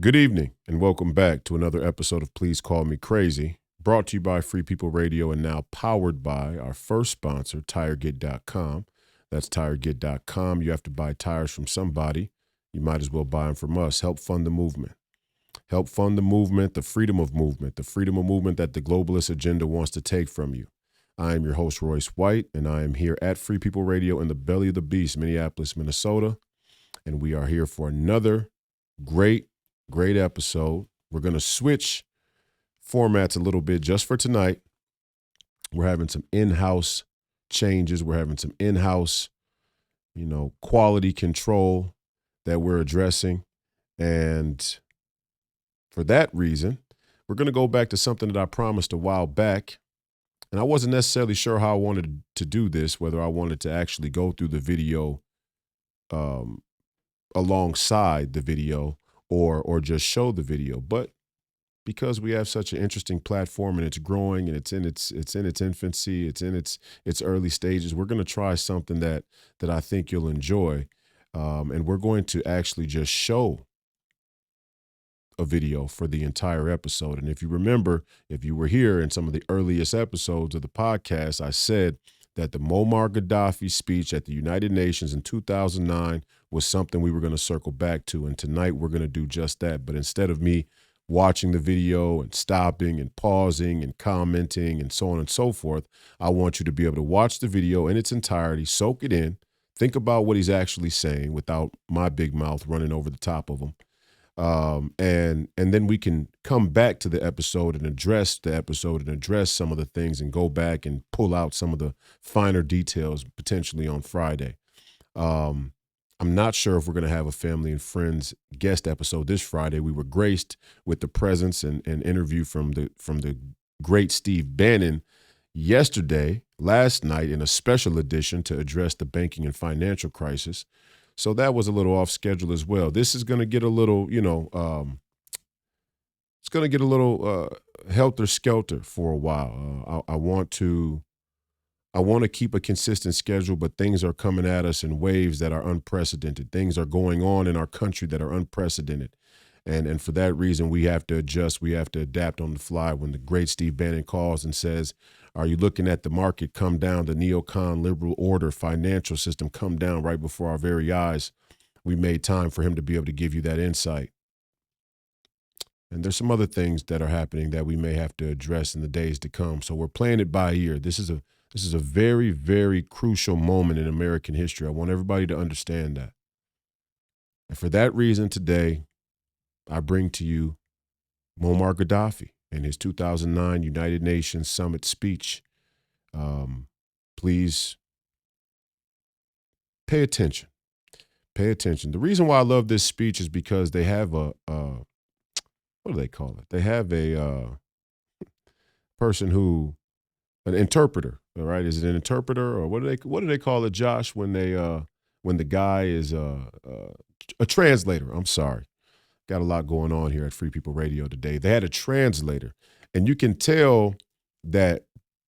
Good evening, and welcome back to another episode of Please Call Me Crazy, brought to you by Free People Radio and now powered by our first sponsor, TireGet.com. That's TireGet.com. You have to buy tires from somebody. You might as well buy them from us. Help fund the movement. Help fund the movement, the freedom of movement that the globalist agenda wants to take from you. I am your host, Royce White, and I am here at Free People Radio in the belly of the beast, Minneapolis, Minnesota. And we are here for another great episode. We're going to switch formats a little bit just for tonight. We're having some in-house changes. We're having some in-house, quality control that we're addressing. And for that reason, we're going to go back to something that I promised a while back. And I wasn't necessarily sure how I wanted to do this, whether I wanted to actually go through the video alongside the video or just show the video. But because we have such an interesting platform and it's growing and it's in its infancy, it's in its early stages, we're going to try something that I think you'll enjoy. And we're going to actually just show a video for the entire episode. And if you remember, if you were here in some of the earliest episodes of the podcast, I said that the Mummar Gaddafi speech at the United Nations in 2009 was something we were going to circle back to. And tonight we're going to do just that. But instead of me watching the video and stopping and pausing and commenting and so on and so forth, I want you to be able to watch the video in its entirety, soak it in, think about what he's actually saying without my big mouth running over the top of him. And then we can come back to the episode and address some of the things and go back and pull out some of the finer details potentially on Friday. I'm not sure if we're going to have a family and friends guest episode this Friday. We were graced with the presence and interview from the great Steve Bannon last night in a special edition to address the banking and financial crisis. So that was a little off schedule as well. This is going to get a little, it's going to get a little helter-skelter for a while. I want to keep a consistent schedule, but things are coming at us in waves that are unprecedented. Things are going on in our country that are unprecedented. And for that reason, we have to adjust. We have to adapt on the fly. When the great Steve Bannon calls and says, are you looking at the market come down, the neocon liberal order financial system come down right before our very eyes? We made time for him to be able to give you that insight. And there's some other things that are happening that we may have to address in the days to come. So we're playing it by ear. This is a very, very crucial moment in American history. I want everybody to understand that. And for that reason, today, I bring to you Muammar Gaddafi and his 2009 United Nations Summit speech. Please pay attention. Pay attention. The reason why I love this speech is because they have what do they call it? They have a person an interpreter. All right, is it an interpreter or what do they call it, Josh? When the guy is a translator. I'm sorry. Got a lot going on here at Free People Radio today. They had a translator, and you can tell that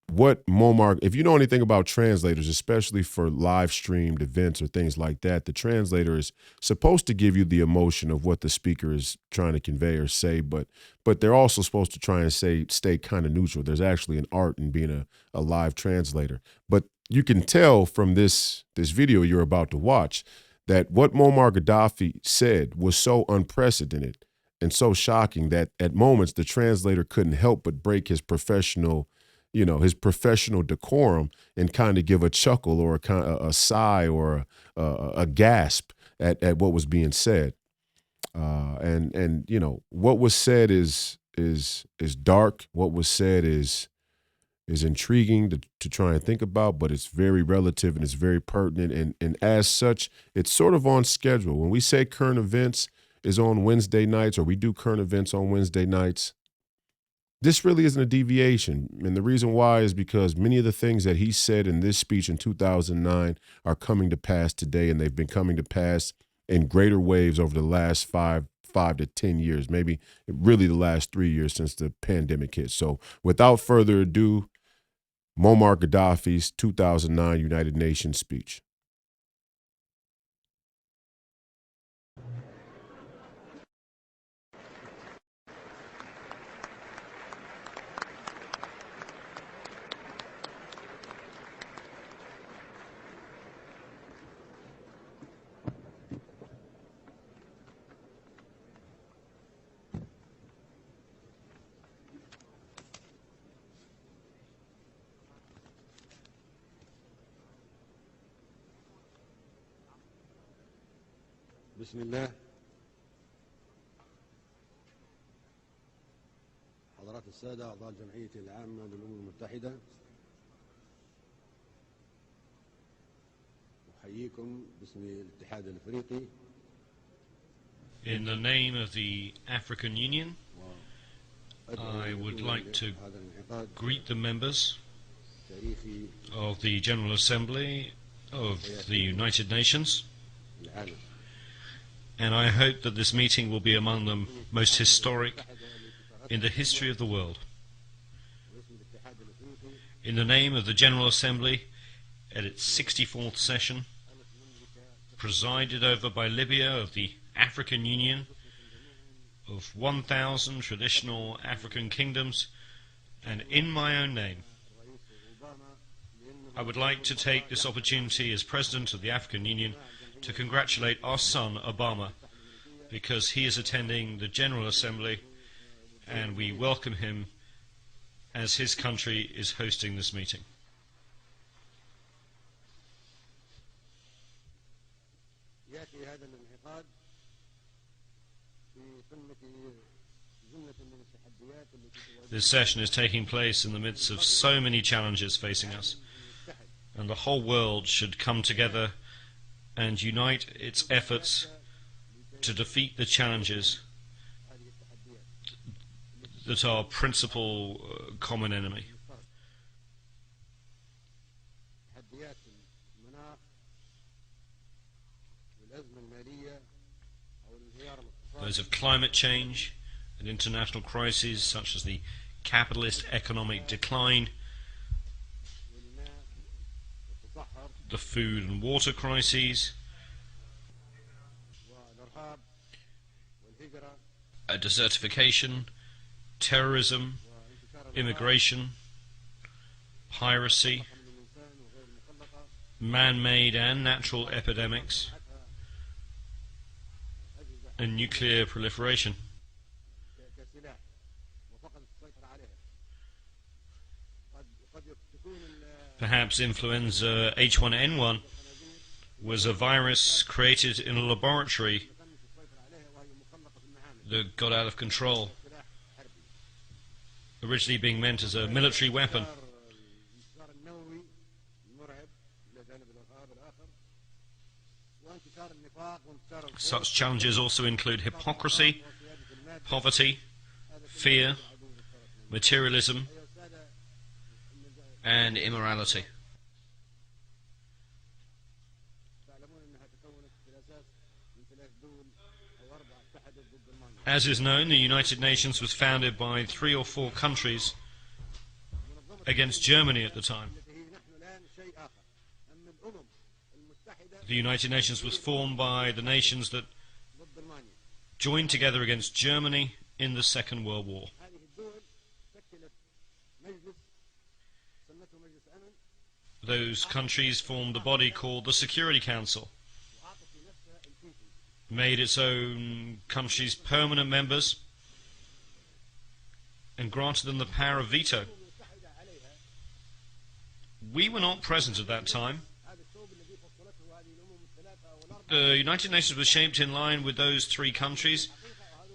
what Muammar, if you know anything about translators, especially for live streamed events or things like that, the translator is supposed to give you the emotion of what the speaker is trying to convey or say, but they're also supposed to try and stay kind of neutral. There's actually an art in being a live translator. But you can tell from this video you're about to watch that what Muammar Gaddafi said was so unprecedented and so shocking that at moments the translator couldn't help but break his professional decorum and kind of give a chuckle or a sigh or a gasp at what was being said. And what was said is dark. What was said is intriguing to try and think about, but it's very relative and it's very pertinent. And as such, it's sort of on schedule. When we say current events is on Wednesday nights, or we do current events on Wednesday nights, this really isn't a deviation. And the reason why is because many of the things that he said in this speech in 2009 are coming to pass today, and they've been coming to pass in greater waves over the last five to 10 years, maybe really the last 3 years since the pandemic hit. So without further ado, Muammar Gaddafi's 2009 United Nations speech. بسم الله. حضرات السادة أعضاء الجمعية العامة للأمم المتحدة، أحييكم باسم الاتحاد الأفريقي. In the name of the African Union, I would like to greet the members of the General Assembly of the United Nations, and I hope that this meeting will be among the most historic in the history of the world. In the name of the General Assembly at its 64th session, presided over by Libya of the African Union, of 1,000 traditional African kingdoms, and in my own name, I would like to take this opportunity as President of the African Union to congratulate our son Obama, because he is attending the General Assembly and we welcome him as his country is hosting this meeting. This session is taking place in the midst of so many challenges facing us, and the whole world should come together and unite its efforts to defeat the challenges that are our principal common enemy. Those of climate change and international crises such as the capitalist economic decline, the food and water crises, desertification, terrorism, immigration, piracy, man-made and natural epidemics, and nuclear proliferation. Perhaps influenza H1N1 was a virus created in a laboratory that got out of control, originally being meant as a military weapon. Such challenges also include hypocrisy, poverty, fear, materialism, and immorality. As is known, the United Nations was founded by 3 or 4 countries against Germany at the time. The United Nations was formed by the nations that joined together against Germany in the Second World War. Those countries formed a body called the Security Council, made its own countries permanent members, and granted them the power of veto. We were not present at that time. The United Nations was shaped in line with those 3 countries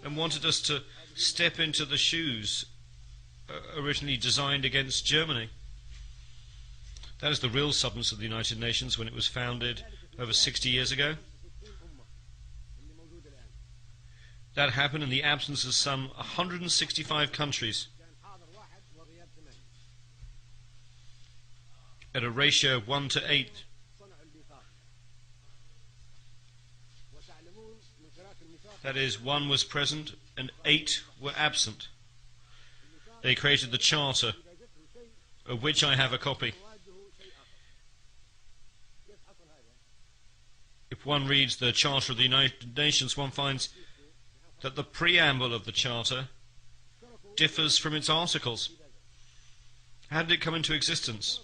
and wanted us to step into the shoes originally designed against Germany. That is the real substance of the United Nations when it was founded over 60 years ago. That happened in the absence of some 165 countries, at a ratio of 1 to 8. That is, 1 was present and 8 were absent. They created the Charter, of which I have a copy. If one reads the Charter of the United Nations, one finds that the preamble of the Charter differs from its articles. How did it come into existence?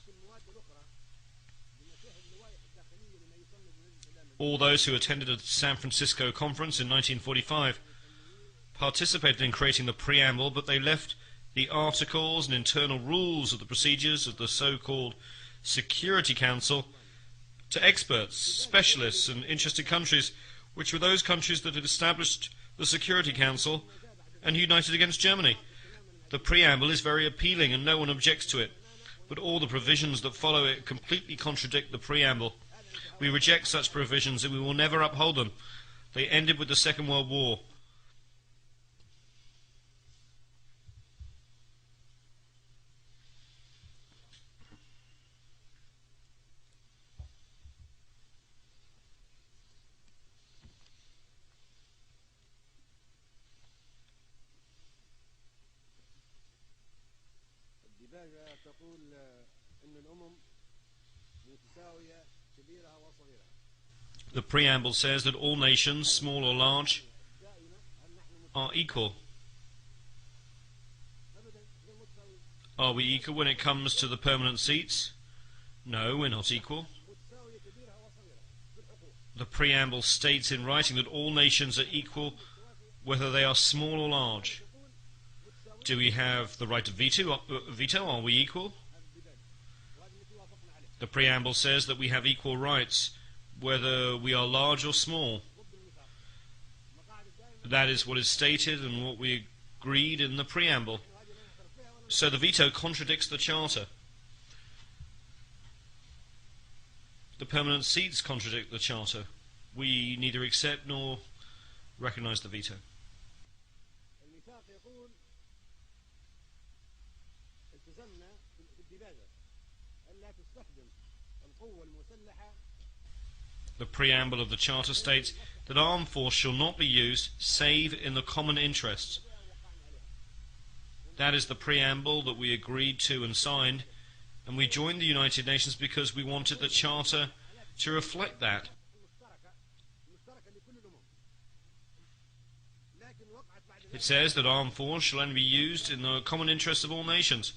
All those who attended a San Francisco conference in 1945 participated in creating the preamble, but they left the articles and internal rules of the procedures of the so-called Security Council to experts, specialists, and interested countries, which were those countries that had established the Security Council and united against Germany. The preamble is very appealing and no one objects to it, but all the provisions that follow it completely contradict the preamble. We reject such provisions and we will never uphold them. They ended with the Second World War. الديباجة تقول أن الأمم متساوية كبيرها وصغيرها. The preamble says that all nations, small or large, are equal. Are we equal when it comes to the permanent seats? No, we're not equal. The preamble states in writing that all nations are equal whether they are small or large. Do we have the right to veto? Are we equal? The preamble says that we have equal rights whether we are large or small. That is what is stated and what we agreed in the preamble. So the veto contradicts the Charter. The permanent seats contradict the Charter. We neither accept nor recognize the veto. الميثاق يقول التزمنا في الديباجة ألا تستخدم القوة المسلحة. The preamble of the Charter states that armed force shall not be used save in the common interest. That is the preamble that we agreed to and signed, and we joined the United Nations because we wanted the Charter to reflect that. It says that armed force shall only be used in the common interest of all nations.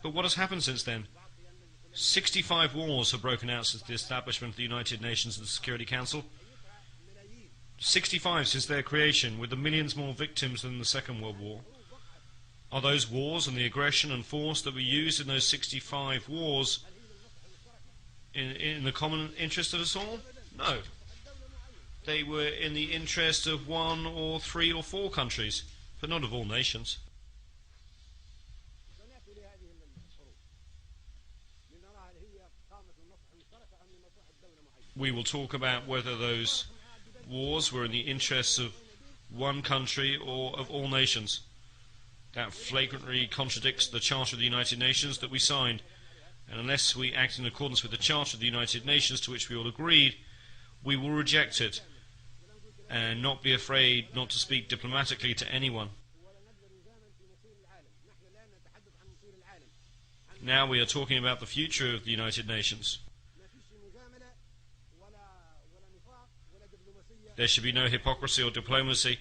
But what has happened since then? 65 wars have broken out since the establishment of the United Nations and the Security Council. 65 since their creation, with the millions more victims than the Second World War. Are those wars and the aggression and force that were used in those 65 wars in the common interest of us all? No. They were in the interest of 1 or 3 or 4 countries, but not of all nations. We will talk about whether those wars were in the interests of one country or of all nations. That flagrantly contradicts the Charter of the United Nations that we signed, and unless we act in accordance with the Charter of the United Nations to which we all agreed, we will reject it and not be afraid not to speak diplomatically to anyone. Now we are talking about the future of the United Nations. There should be no hypocrisy or diplomacy,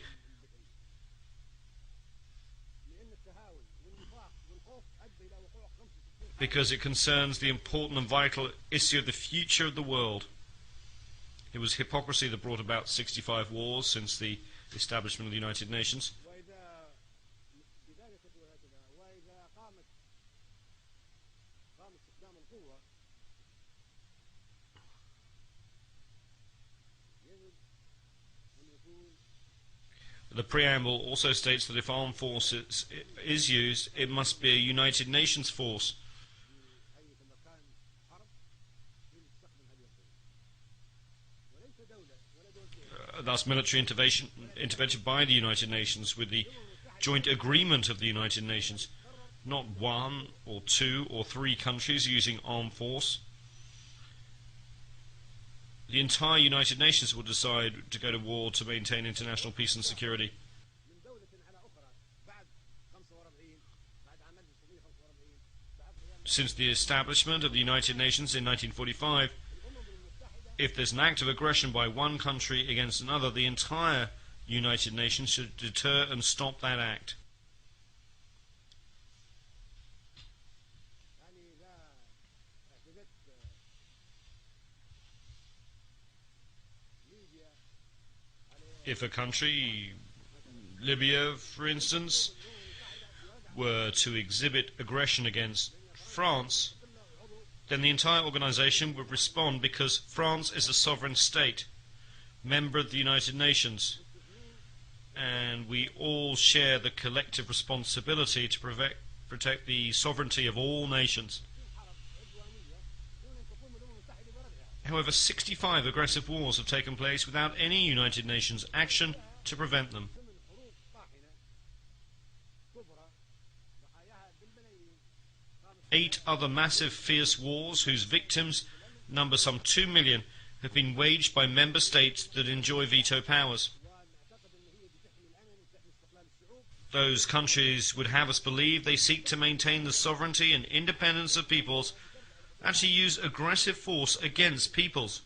because it concerns the important and vital issue of the future of the world. It was hypocrisy that brought about 65 wars since the establishment of the United Nations. The preamble also states that if armed force is used, it must be a United Nations force. Thus military intervention by the United Nations with the joint agreement of the United Nations, not 1 or 2 or 3 countries using armed force. The entire United Nations will decide to go to war to maintain international peace and security. Since the establishment of the United Nations in 1945, if there's an act of aggression by one country against another, the entire United Nations should deter and stop that act. If a country, Libya for instance, were to exhibit aggression against France, then the entire organization would respond because France is a sovereign state. member of the United Nations, and we all share the collective responsibility to protect the sovereignty of all nations. However, 65 aggressive wars have taken place without any United Nations action to prevent them. 8 other massive, fierce wars, whose victims number some 2 million, have been waged by member states that enjoy veto powers. Those countries would have us believe they seek to maintain the sovereignty and independence of peoples and to use aggressive force against peoples.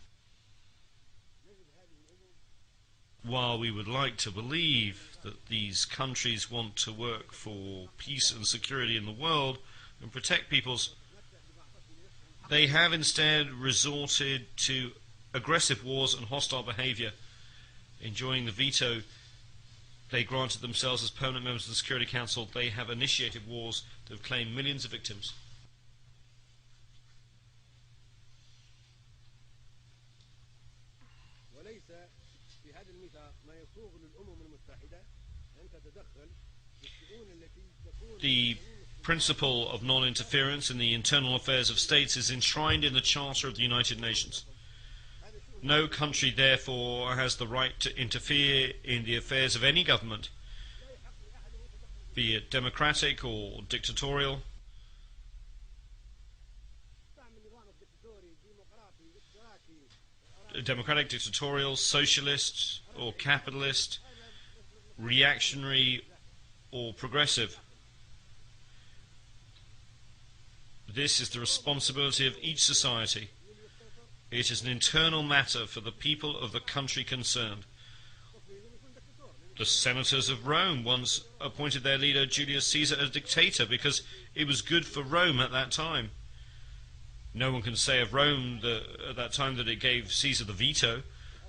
While we would like to believe that these countries want to work for peace and security in the world and protect peoples, they have instead resorted to aggressive wars and hostile behavior, enjoying the veto they granted themselves as permanent members of the Security Council. They have initiated wars that have claimed millions of victims. The principle of non-interference in the internal affairs of states is enshrined in the Charter of the United Nations. No country, therefore, has the right to interfere in the affairs of any government, be it democratic or dictatorial. Democratic, dictatorial, socialist or capitalist, reactionary or progressive. This is the responsibility of each society. It is an internal matter for the people of the country concerned. The senators of Rome once appointed their leader Julius Caesar a dictator because it was good for Rome at that time. No one can say of Rome at that time that it gave Caesar the veto.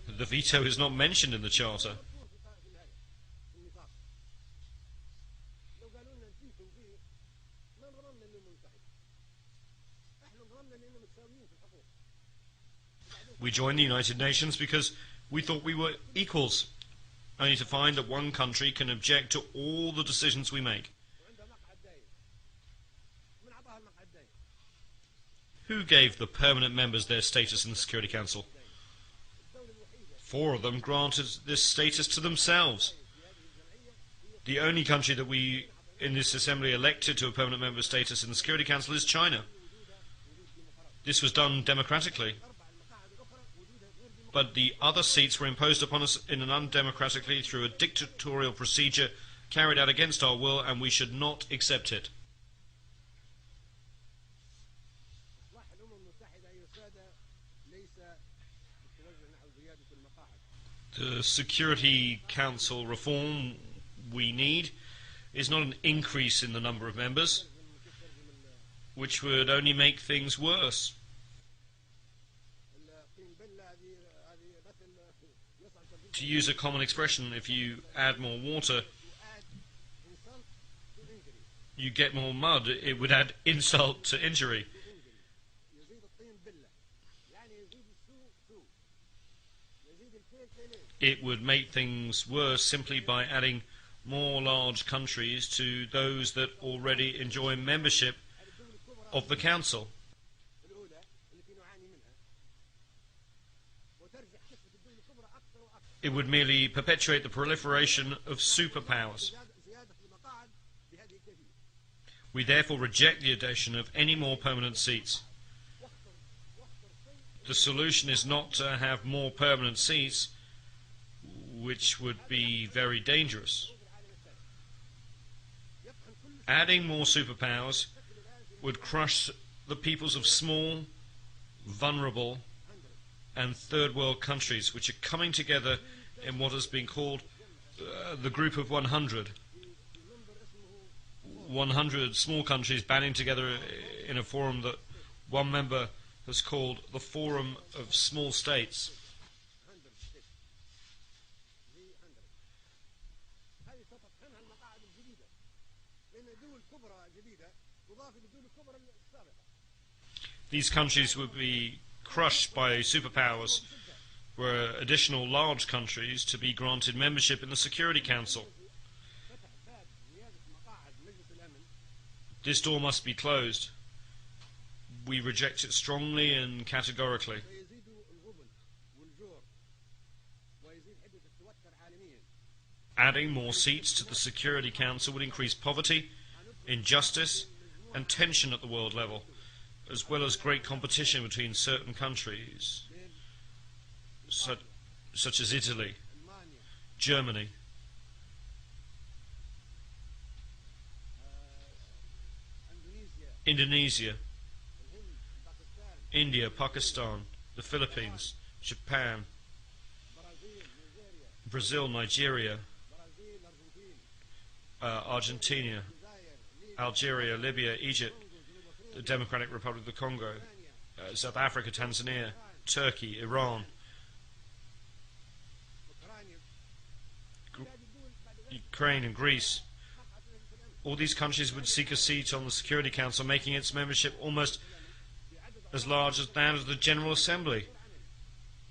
The veto is not mentioned in the Charter. We joined the United Nations because we thought we were equals, only to find that one country can object to all the decisions we make. Who gave the permanent members their status in the Security Council? 4 of them granted this status to themselves. The only country that we in this assembly elected to a permanent member status in the Security Council is China. This was done democratically. But the other seats were imposed upon us in an undemocratically through a dictatorial procedure carried out against our will, and we should not accept it. The Security Council reform we need is not an increase in the number of members, which would only make things worse. To use a common expression, if you add more water, you get more mud. It would add insult to injury. It would make things worse simply by adding more large countries to those that already enjoy membership of the Council. It would merely perpetuate the proliferation of superpowers. We therefore reject the addition of any more permanent seats. The solution is not to have more permanent seats, which would be very dangerous. Adding more superpowers would crush the peoples of small, vulnerable, and third world countries, which are coming together in what has been called the Group of 100. 100 small countries banding together in a forum that one member has called the Forum of Small States. These countries would be crushed by superpowers were additional large countries to be granted membership in the Security Council. This door must be closed. We reject it strongly and categorically. Adding more seats to the Security Council would increase poverty, injustice, and tension at the world level, as well as great competition between certain countries, such as Italy, Germany, Indonesia, India, Pakistan, the Philippines, Japan, Brazil, Nigeria, Argentina, Algeria, Libya, Egypt, the Democratic Republic of the Congo, South Africa, Tanzania, Turkey, Iran, Ukraine and Greece. All these countries would seek a seat on the Security Council, making its membership almost as large as that of the General Assembly,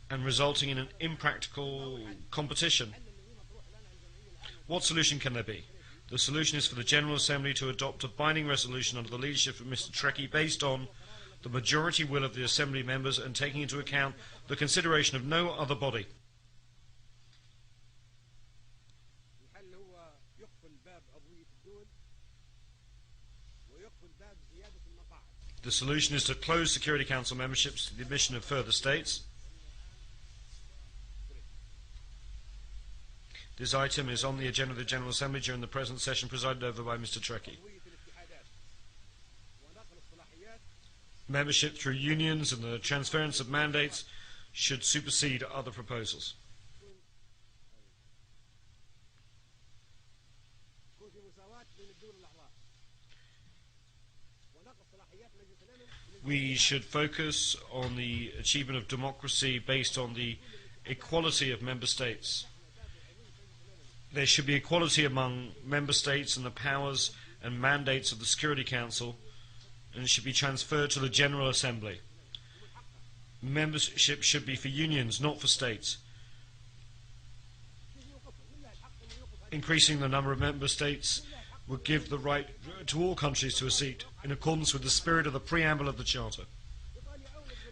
and resulting in an impractical competition. What solution can there be? The solution is for the General Assembly to adopt a binding resolution under the leadership of Mr. Trekkie based on the majority will of the Assembly members and taking into account the consideration of no other body. The solution is to close Security Council memberships to the admission of further states. This item is on the agenda of the General Assembly during the present session presided over by Mr. Trekkie. Membership through unions and the transference of mandates should supersede other proposals. We should focus on the achievement of democracy based on the equality of member states. There should be equality among member states and the powers and mandates of the Security Council, and it should be transferred to the General Assembly. Membership should be for unions, not for states. Increasing the number of member states would give the right to all countries to a seat, in accordance with the spirit of the preamble of the Charter.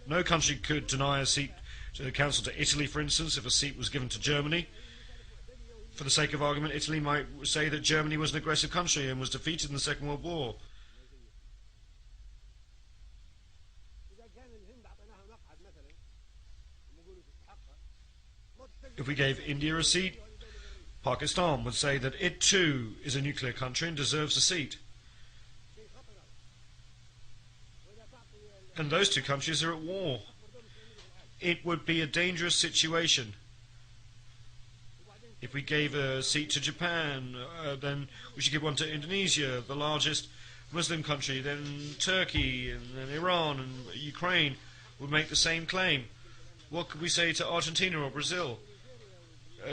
No country could deny a seat to the Council to Italy, for instance, if a seat was given to Germany. For the sake of argument, Italy might say that Germany was an aggressive country and was defeated in the Second World War. If we gave India a seat, Pakistan would say that it too is a nuclear country and deserves a seat. And those two countries are at war. It would be a dangerous situation. If we gave a seat to Japan, then we should give one to Indonesia, the largest Muslim country, then Turkey, and then Iran and Ukraine would make the same claim. What could we say to Argentina or Brazil?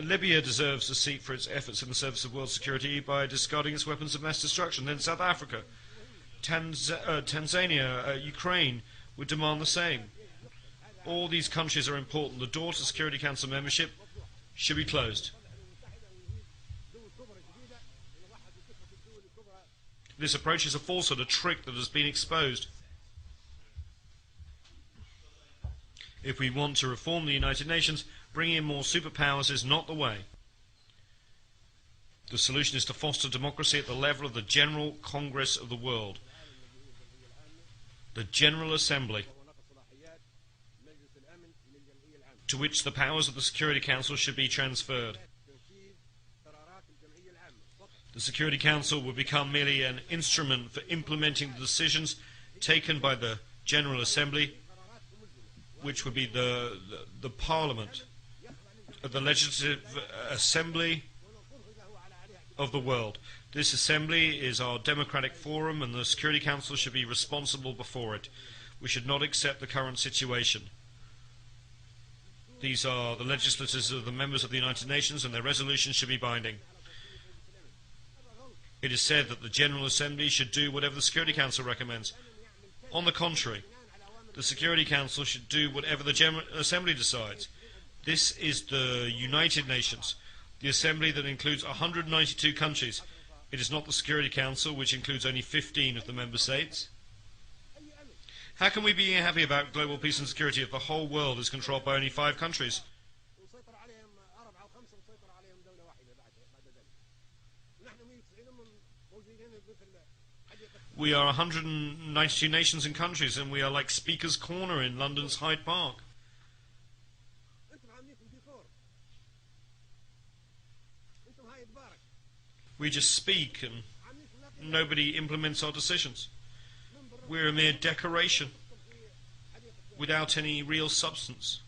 Libya deserves a seat for its efforts in the service of world security by discarding its weapons of mass destruction. Then South Africa, Tanzania, Ukraine would demand the same. All these countries are important. The door to Security Council membership should be closed. This approach is a falsehood, a trick that has been exposed. If we want to reform the United Nations, bringing in more superpowers is not the way. The solution is to foster democracy at the level of the General Congress of the world, the General Assembly, to which the powers of the Security Council should be transferred. The Security Council would become merely an instrument for implementing the decisions taken by the General Assembly, which would be the Parliament, the Legislative Assembly of the world. This assembly is our democratic forum, and the Security Council should be responsible before it. We should not accept the current situation. These are the legislators of the members of the United Nations, and their resolutions should be binding. It is said that the General Assembly should do whatever the Security Council recommends. On the contrary, the Security Council should do whatever the General Assembly decides. This is the United Nations, the assembly that includes 192 countries. It is not the Security Council, which includes only 15 of the member states. How can we be happy about global peace and security if the whole world is controlled by only 5 countries? We are 192 nations and countries, and we are like Speaker's Corner in London's Hyde Park. We just speak and nobody implements our decisions. We're a mere decoration without any real substance.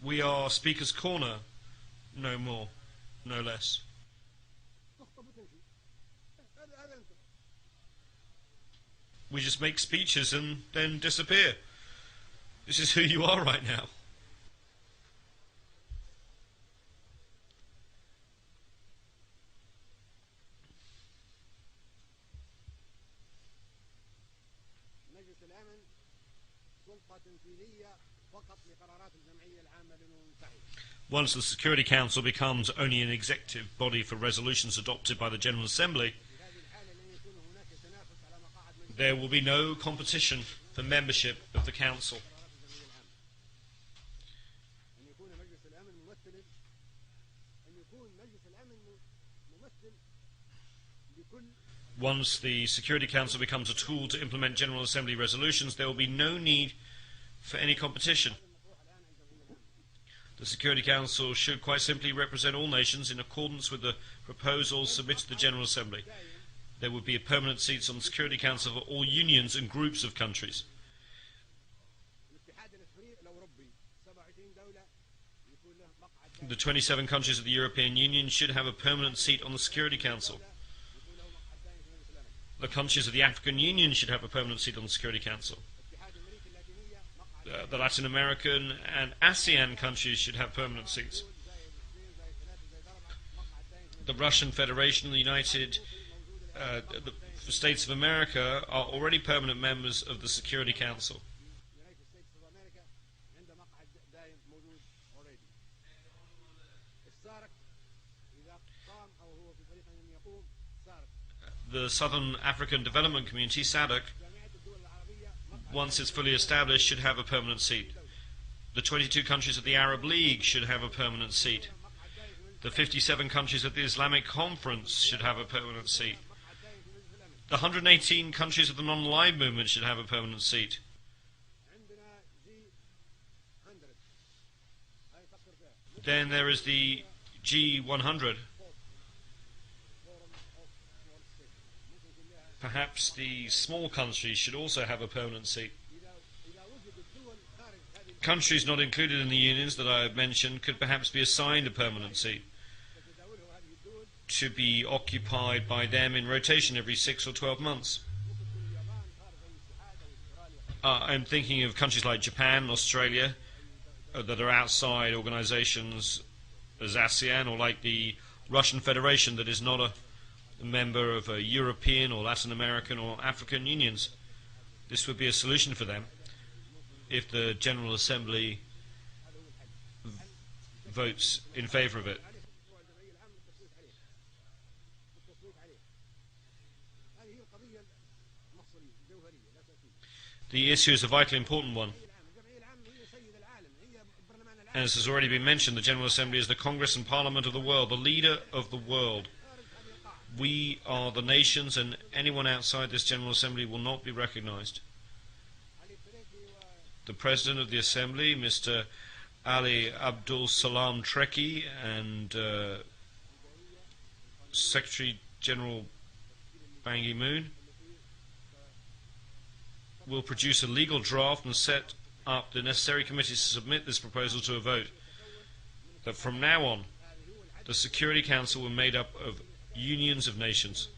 We are Speaker's Corner, no more, no less. We just make speeches and then disappear. This is who you are right now. مجلس الأمن سلطة تنفيذية فقط لقرارات الجمعية العامة للأمم المتحدة. Once the Security Council becomes only an executive body for resolutions adopted by the General Assembly, there will be no competition for membership of the Council. Once the Security Council becomes a tool to implement General Assembly resolutions, there will be no need for any competition. The Security Council should quite simply represent all nations in accordance with the proposals submitted to the General Assembly. There would be permanent seats on the Security Council for all unions and groups of countries. The 27 countries of the European Union should have a permanent seat on the Security Council. The countries of the African Union should have a permanent seat on the Security Council. The Latin American and ASEAN countries should have permanent seats. The Russian Federation and the United States of America are already permanent members of the Security Council. The Southern African Development Community, SADC, once it's fully established, should have a permanent seat. The 22 countries of the Arab League should have a permanent seat. The 57 countries of the Islamic Conference should have a permanent seat. The 118 countries of the non-aligned movement should have a permanent seat. Then there is the G100. Perhaps the small countries should also have a permanent seat. Countries not included in the unions that I have mentioned could perhaps be assigned a permanent seat to be occupied by them in rotation every 6 or 12 months. I'm thinking of countries like Japan and Australia that are outside organizations as ASEAN, or like the Russian Federation that is not a member of European or Latin American or African unions. This would be a solution for them if the General Assembly votes in favor of it. The issue is a vitally important one. As has already been mentioned, the General Assembly is the Congress and Parliament of the world, the leader of the world. We are the nations, and anyone outside this General Assembly will not be recognized. The President of the Assembly, Mr. Ali Abdul Salam Treki, and Secretary General Ban Ki-moon will produce a legal draft and set up the necessary committees to submit this proposal to a vote. That from now on, the Security Council will be made up of unions of nations.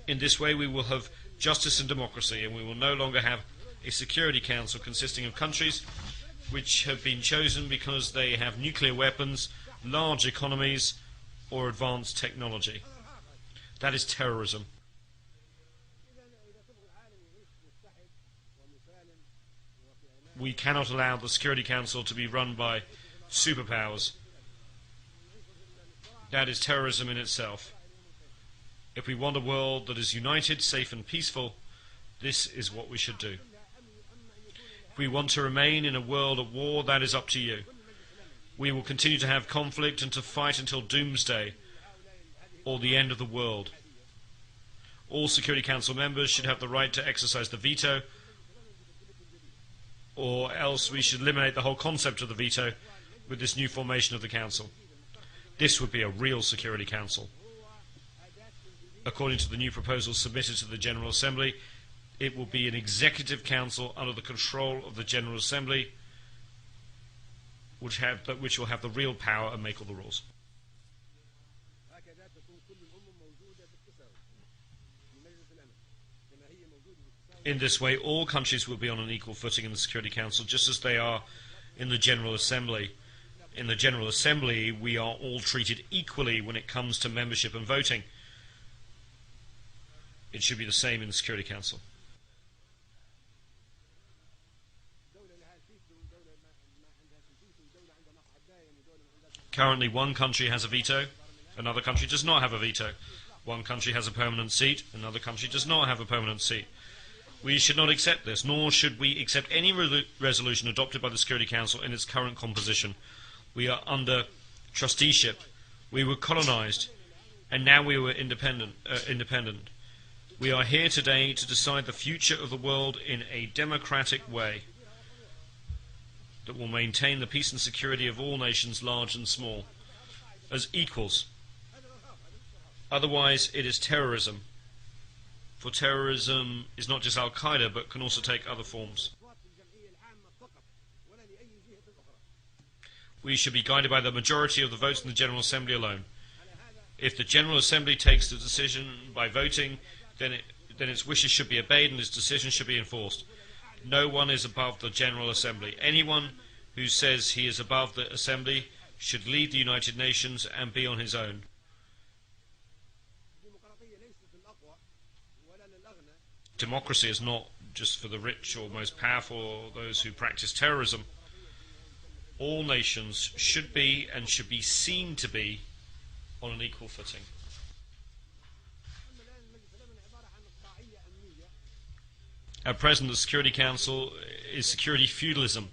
In this way we will have justice and democracy, and we will no longer have a Security Council consisting of countries which have been chosen because they have nuclear weapons, large economies, or advanced technology. That is terrorism. We cannot allow the Security Council to be run by superpowers. That is terrorism in itself. If we want a world that is united, safe and peaceful, this is what we should do. If we want to remain in a world at war, that is up to you. We will continue to have conflict and to fight until doomsday or the end of the world. All Security Council members should have the right to exercise the veto, or else we should eliminate the whole concept of the veto with this new formation of the Council. This would be a real Security Council. According to the new proposal submitted to the General Assembly, it will be an executive council under the control of the General Assembly, which will have the real power and make all the rules. In this way, all countries will be on an equal footing in the Security Council, just as they are in the General Assembly. In the General Assembly, we are all treated equally when it comes to membership and voting. It should be the same in the Security Council. Currently, one country has a veto, another country does not have a veto. One country has a permanent seat, another country does not have a permanent seat. We should not accept this, nor should we accept any resolution adopted by the Security Council in its current composition. We are under trusteeship. We were colonized, and now we were independent. We are here today to decide the future of the world in a democratic way that will maintain the peace and security of all nations, large and small, as equals. Otherwise, it is terrorism. For terrorism is not just Al-Qaeda, but can also take other forms. We should be guided by the majority of the votes in the General Assembly alone. If the General Assembly takes the decision by voting, then its wishes should be obeyed and its decision should be enforced. No one is above the General Assembly. Anyone who says he is above the Assembly should leave the United Nations and be on his own. Democracy is not just for the rich or most powerful or those who practice terrorism. All nations should be and should be seen to be on an equal footing. At present, the Security Council is security feudalism,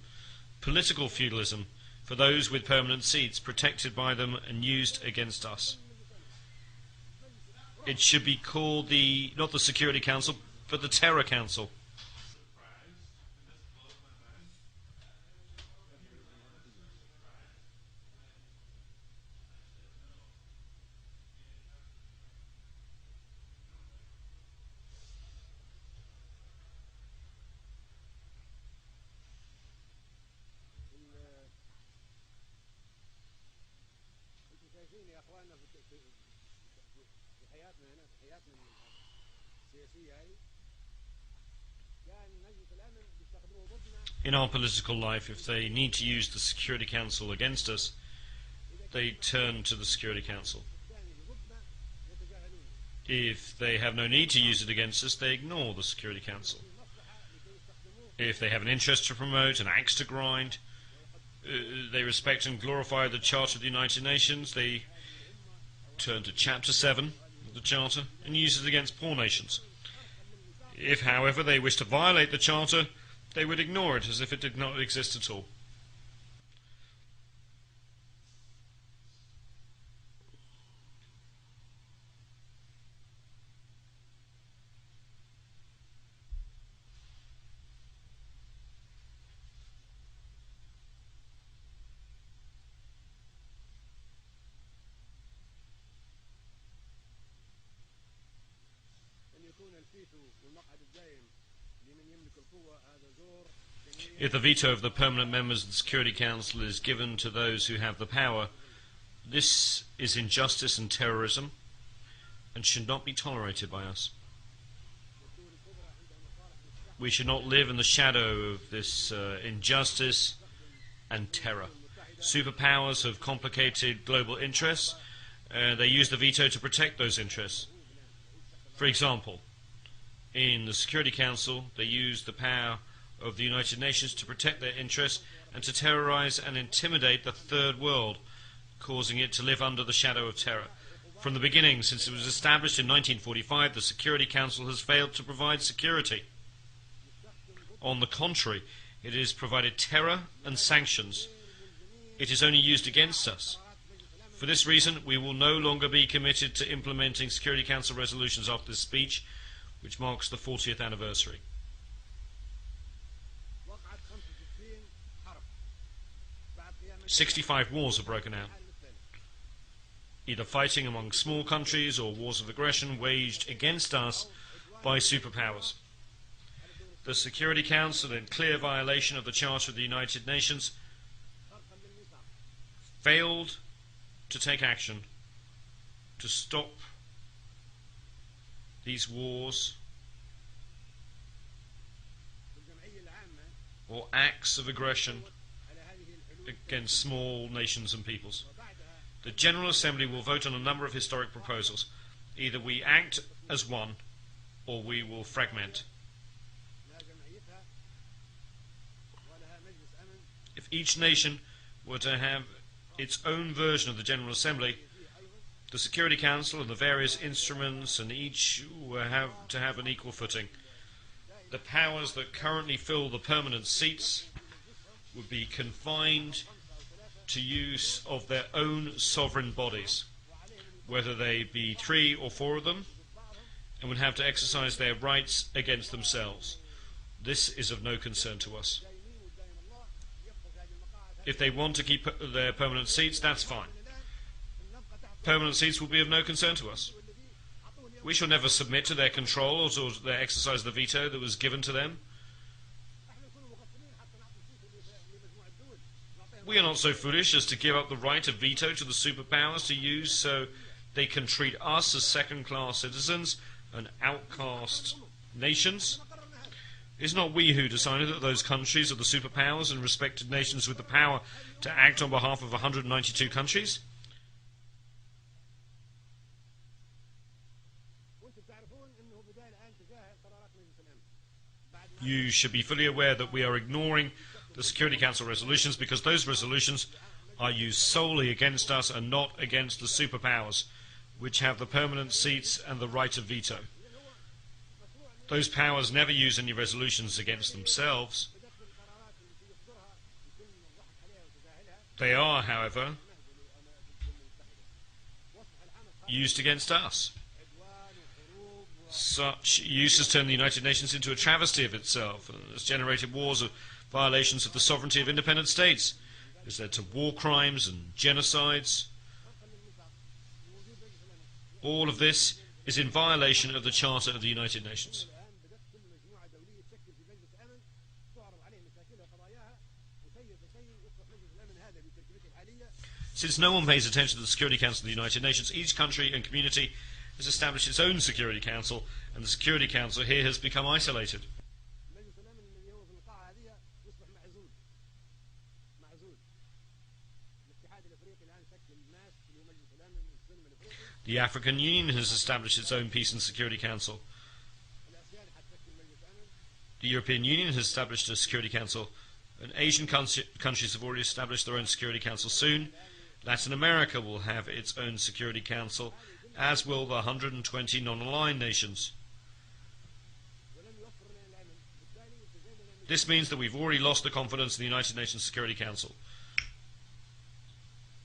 political feudalism, for those with permanent seats, protected by them and used against us. It should be called not the Security Council, but the Terror Council. In our political life, if they need to use the Security Council against us, they turn to the Security Council. If they have no need to use it against us, they ignore the Security Council. If they have an interest to promote, an axe to grind, they respect and glorify the Charter of the United Nations, they turn to Chapter 7 of the Charter and use it against poor nations. If, however, they wish to violate the Charter, they would ignore it as if it did not exist at all. If the veto of the permanent members of the Security Council is given to those who have the power, this is injustice and terrorism and should not be tolerated by us. We should not live in the shadow of this injustice and terror. Superpowers have complicated global interests. They use the veto to protect those interests. For example, in the Security Council, they use the power of the United Nations to protect their interests and to terrorize and intimidate the third world, causing it to live under the shadow of terror. From the beginning, since it was established in 1945, the Security Council has failed to provide security. On the contrary, it has provided terror and sanctions. It is only used against us. For this reason, we will no longer be committed to implementing Security Council resolutions after this speech, which marks the 40th anniversary. 65 wars have broken out, either fighting among small countries or wars of aggression waged against us by superpowers. The Security Council, in clear violation of the Charter of the United Nations, failed to take action to stop these wars or acts of aggression against small nations and peoples. The General Assembly will vote on a number of historic proposals. Either we act as one, or we will fragment. If each nation were to have its own version of the General Assembly, the Security Council and the various instruments and each will have to have an equal footing. The powers that currently fill the permanent seats would be confined to use of their own sovereign bodies, whether they be 3 or 4 of them, and would have to exercise their rights against themselves. This is of no concern to us. If they want to keep their permanent seats, that's fine. Permanent seats will be of no concern to us. We shall never submit to their control or to their exercise of the veto that was given to them. We are not so foolish as to give up the right of veto to the superpowers to use so they can treat us as second-class citizens and outcast nations. It's not we who decided that those countries are the superpowers and respected nations with the power to act on behalf of 192 countries. You should be fully aware that we are ignoring the Security Council resolutions because those resolutions are used solely against us and not against the superpowers, which have the permanent seats and the right of veto. Those powers never use any resolutions against themselves. They are, however, used against us. Such use has turned the United Nations into a travesty of itself and has generated wars of violations of the sovereignty of independent states. It has led to war crimes and genocides. All of this is in violation of the Charter of the United Nations. Since no one pays attention to the Security Council of the United Nations, each country and community has established its own Security Council, and the Security Council here has become isolated. The African Union has established its own Peace and Security Council. The European Union has established a Security Council, and Asian countries have already established their own Security Council soon. Latin America will have its own Security Council, as will the 120 non-aligned nations. This means that we've already lost the confidence in the United Nations Security Council,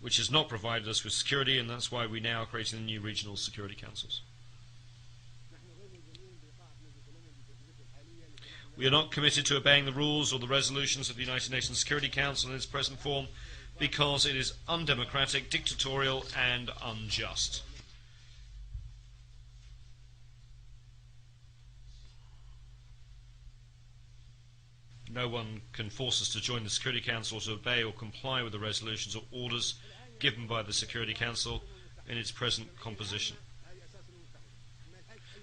which has not provided us with security, and that's why we now are creating the new regional security councils. We are not committed to obeying the rules or the resolutions of the United Nations Security Council in its present form because it is undemocratic, dictatorial, and unjust. No one can force us to join the Security Council or to obey or comply with the resolutions or orders given by the Security Council in its present composition.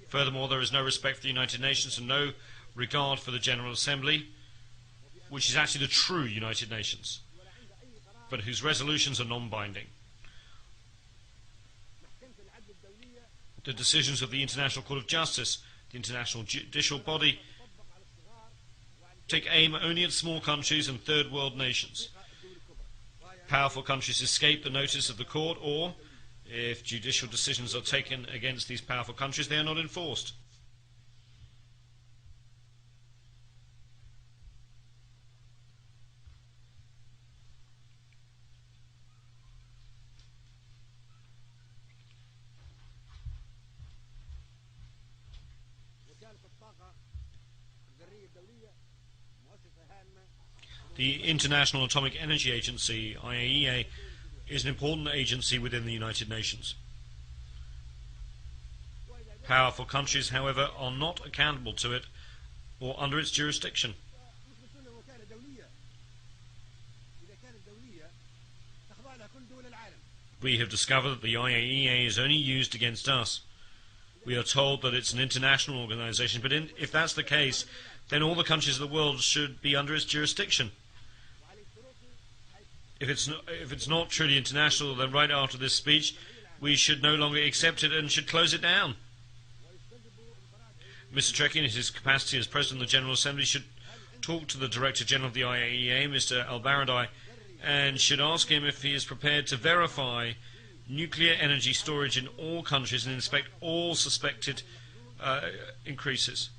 Furthermore, there is no respect for the United Nations and no regard for the General Assembly, which is actually the true United Nations, but whose resolutions are non-binding. The decisions of the International Court of Justice, the international judicial body, take aim only at small countries and third world nations. Powerful countries escape the notice of the court, or, if judicial decisions are taken against these powerful countries, they are not enforced. The International Atomic Energy Agency, IAEA, is an important agency within the United Nations. Powerful countries, however, are not accountable to it or under its jurisdiction. We have discovered that the IAEA is only used against us. We are told that it's an international organization, but if that's the case, then all the countries of the world should be under its jurisdiction. If it's not truly international, then right after this speech, we should no longer accept it and should close it down. Mr. Trekkie, in his capacity as President of the General Assembly, should talk to the Director General of the IAEA, Mr. Al-Baradei, and should ask him if he is prepared to verify nuclear energy storage in all countries and inspect all suspected increases.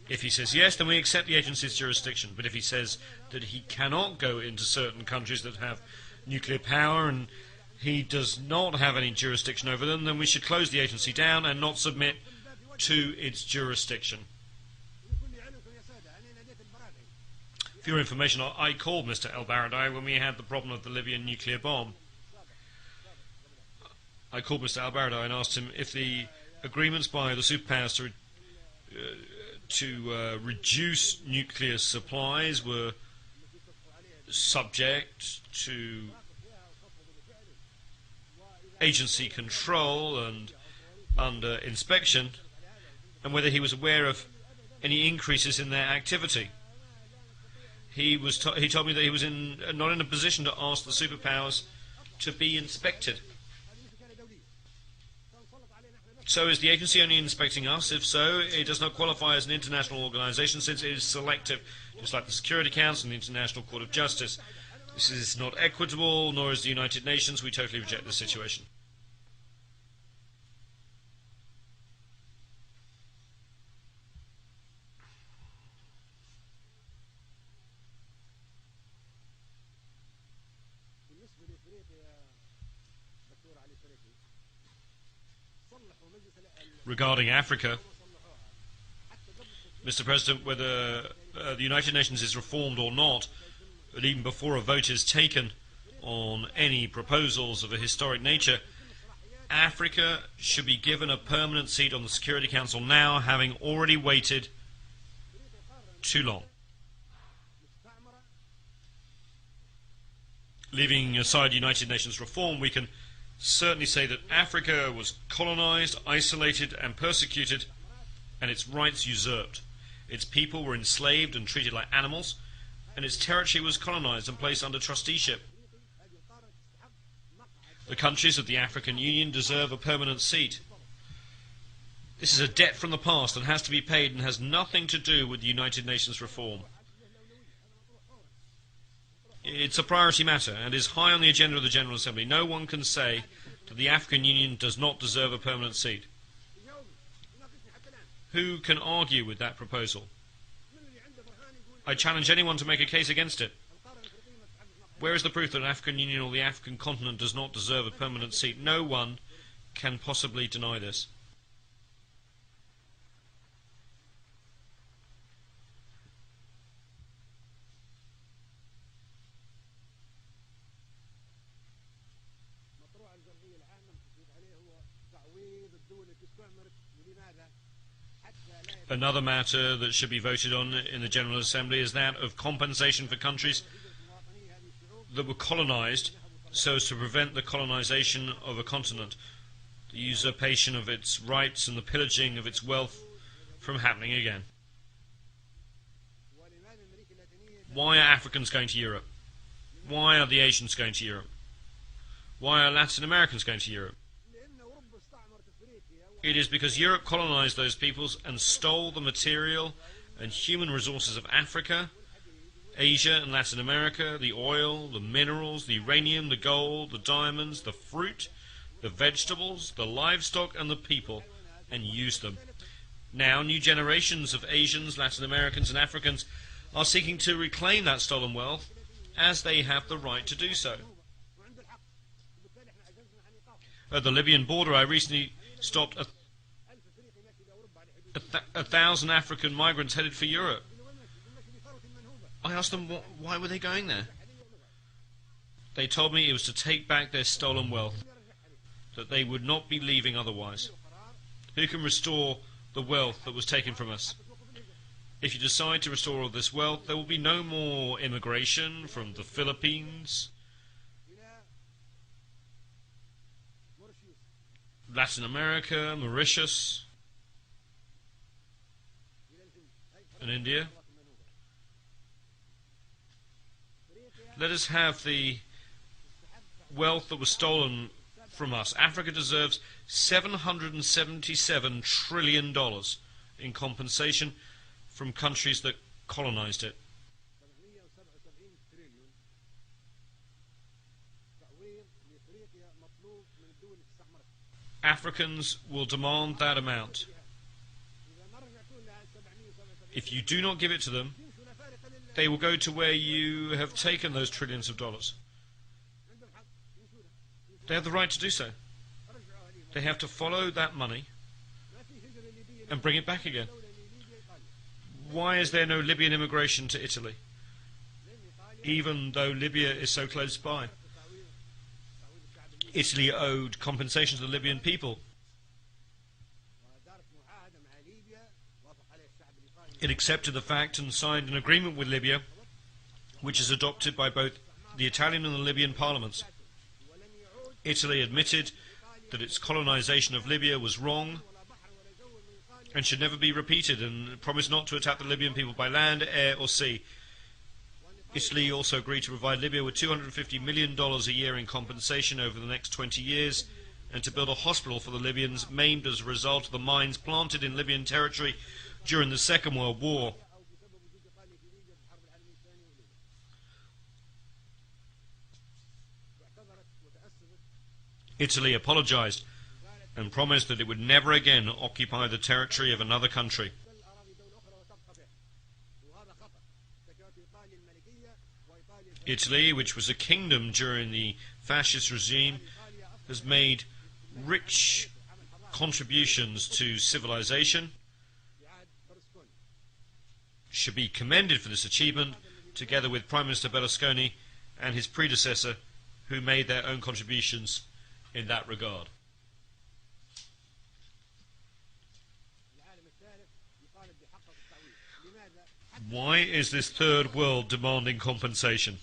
If he says yes, then we accept the agency's jurisdiction. But if he says that he cannot go into certain countries that have nuclear power and he does not have any jurisdiction over them, then we should close the agency down and not submit to its jurisdiction. For your information, I called Mr. El-Baradei when we had the problem of the Libyan nuclear bomb. I called Mr. El-Baradei and asked him if the agreements by the superpowers to reduce nuclear supplies were subject to agency control and under inspection, and whether he was aware of any increases in their activity. He told me that he was not in a position to ask the superpowers to be inspected. So is the agency only inspecting us? If so, it does not qualify as an international organization since it is selective, just like the Security Council and the International Court of Justice. This is not equitable, nor is the United Nations. We totally reject this situation. Regarding Africa, Mr. President, whether the United Nations is reformed or not, but even before a vote is taken on any proposals of a historic nature, Africa should be given a permanent seat on the Security Council now, having already waited too long. Leaving aside United Nations reform, we can certainly say that Africa was colonized, isolated and persecuted, and its rights usurped. Its people were enslaved and treated like animals, and its territory was colonized and placed under trusteeship. The countries of the African Union deserve a permanent seat. This is a debt from the past that has to be paid and has nothing to do with the United Nations reform. It's a priority matter and is high on the agenda of the General Assembly. No one can say that the African Union does not deserve a permanent seat. Who can argue with that proposal? I challenge anyone to make a case against it. Where is the proof that the African Union or the African continent does not deserve a permanent seat? No one can possibly deny this. Another matter that should be voted on in the General Assembly is that of compensation for countries that were colonized so as to prevent the colonization of a continent, the usurpation of its rights and the pillaging of its wealth from happening again. Why are Africans going to Europe? Why are the Asians going to Europe? Why are Latin Americans going to Europe? It is because Europe colonized those peoples and stole the material and human resources of Africa, Asia and Latin America, the oil, the minerals, the uranium, the gold, the diamonds, the fruit, the vegetables, the livestock and the people, and use them. Now new generations of Asians, Latin Americans and Africans are seeking to reclaim that stolen wealth, as they have the right to do so. At the Libyan border, I recently stopped 1,000 African migrants headed for Europe. I asked them why were they going there. They told me it was to take back their stolen wealth, that they would not be leaving otherwise. Who can restore the wealth that was taken from us? If you decide to restore all this wealth, there will be no more immigration from the Philippines, Latin America, Mauritius, and India. Let us have the wealth that was stolen from us. Africa deserves $777 trillion in compensation from countries that colonized it. Africans will demand that amount. If you do not give it to them, they will go to where you have taken those trillions of dollars. They have the right to do so. They have to follow that money and bring it back again. Why is there no Libyan immigration to Italy, even though Libya is so close by? Italy owed compensation to the Libyan people. It accepted the fact and signed an agreement with Libya, which is adopted by both the Italian and the Libyan parliaments. Italy admitted that its colonization of Libya was wrong and should never be repeated, and promised not to attack the Libyan people by land, air or sea. Italy also agreed to provide Libya with $250 million a year in compensation over the next 20 years, and to build a hospital for the Libyans maimed as a result of the mines planted in Libyan territory during the Second World War. Italy apologized and promised that it would never again occupy the territory of another country. Italy, which was a kingdom during the fascist regime, has made rich contributions to civilization, should be commended for this achievement, together with Prime Minister Berlusconi and his predecessor, who made their own contributions in that regard. Why is this third world demanding compensation?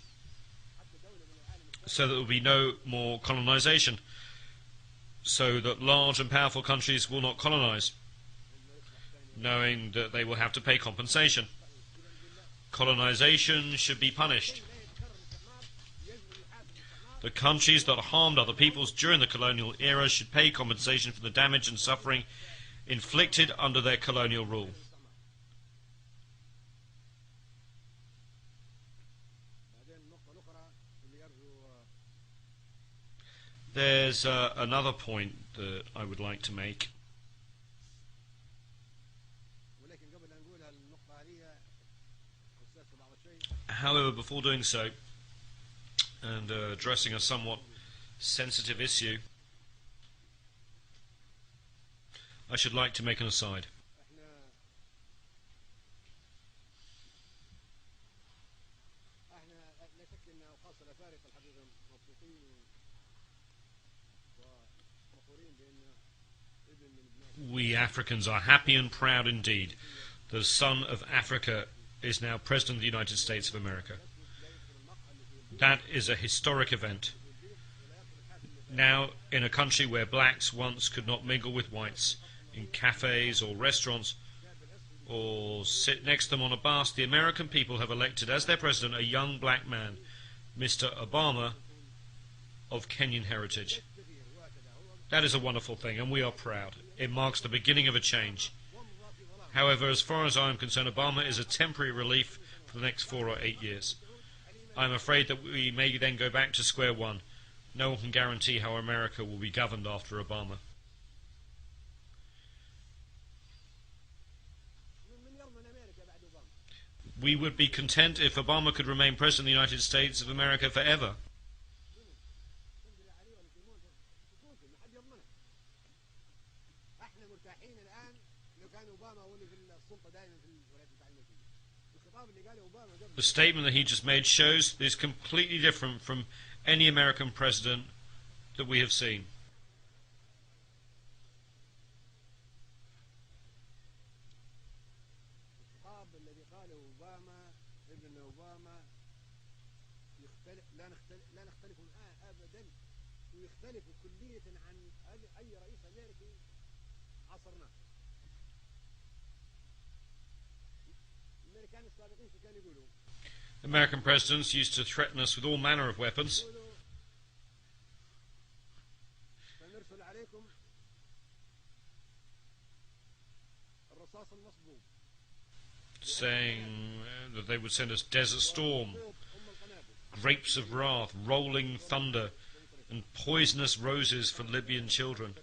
So that there will be no more colonization, so that large and powerful countries will not colonize, knowing that they will have to pay compensation. Colonization should be punished. The countries that harmed other peoples during the colonial era should pay compensation for the damage and suffering inflicted under their colonial rule. There's another point that I would like to make. However, before doing so, and addressing a somewhat sensitive issue, I should like to make an aside. We Africans are happy and proud indeed. The son of Africa is now President of the United States of America. That is a historic event. Now, in a country where blacks once could not mingle with whites, in cafes or restaurants, or sit next to them on a bus, the American people have elected as their president a young black man, Mr. Obama, of Kenyan heritage. That is a wonderful thing, and we are proud. It marks the beginning of a change. However, as far as I am concerned, Obama is a temporary relief for the next 4 or 8 years. I am afraid that we may then go back to square one. No one can guarantee how America will be governed after Obama. We would be content if Obama could remain President of the United States of America forever. The statement that he just made shows that it's completely different from any American president that we have seen. American presidents used to threaten us with all manner of weapons, saying that they would send us Desert Storm, grapes of wrath, rolling thunder, and poisonous roses for Libyan children.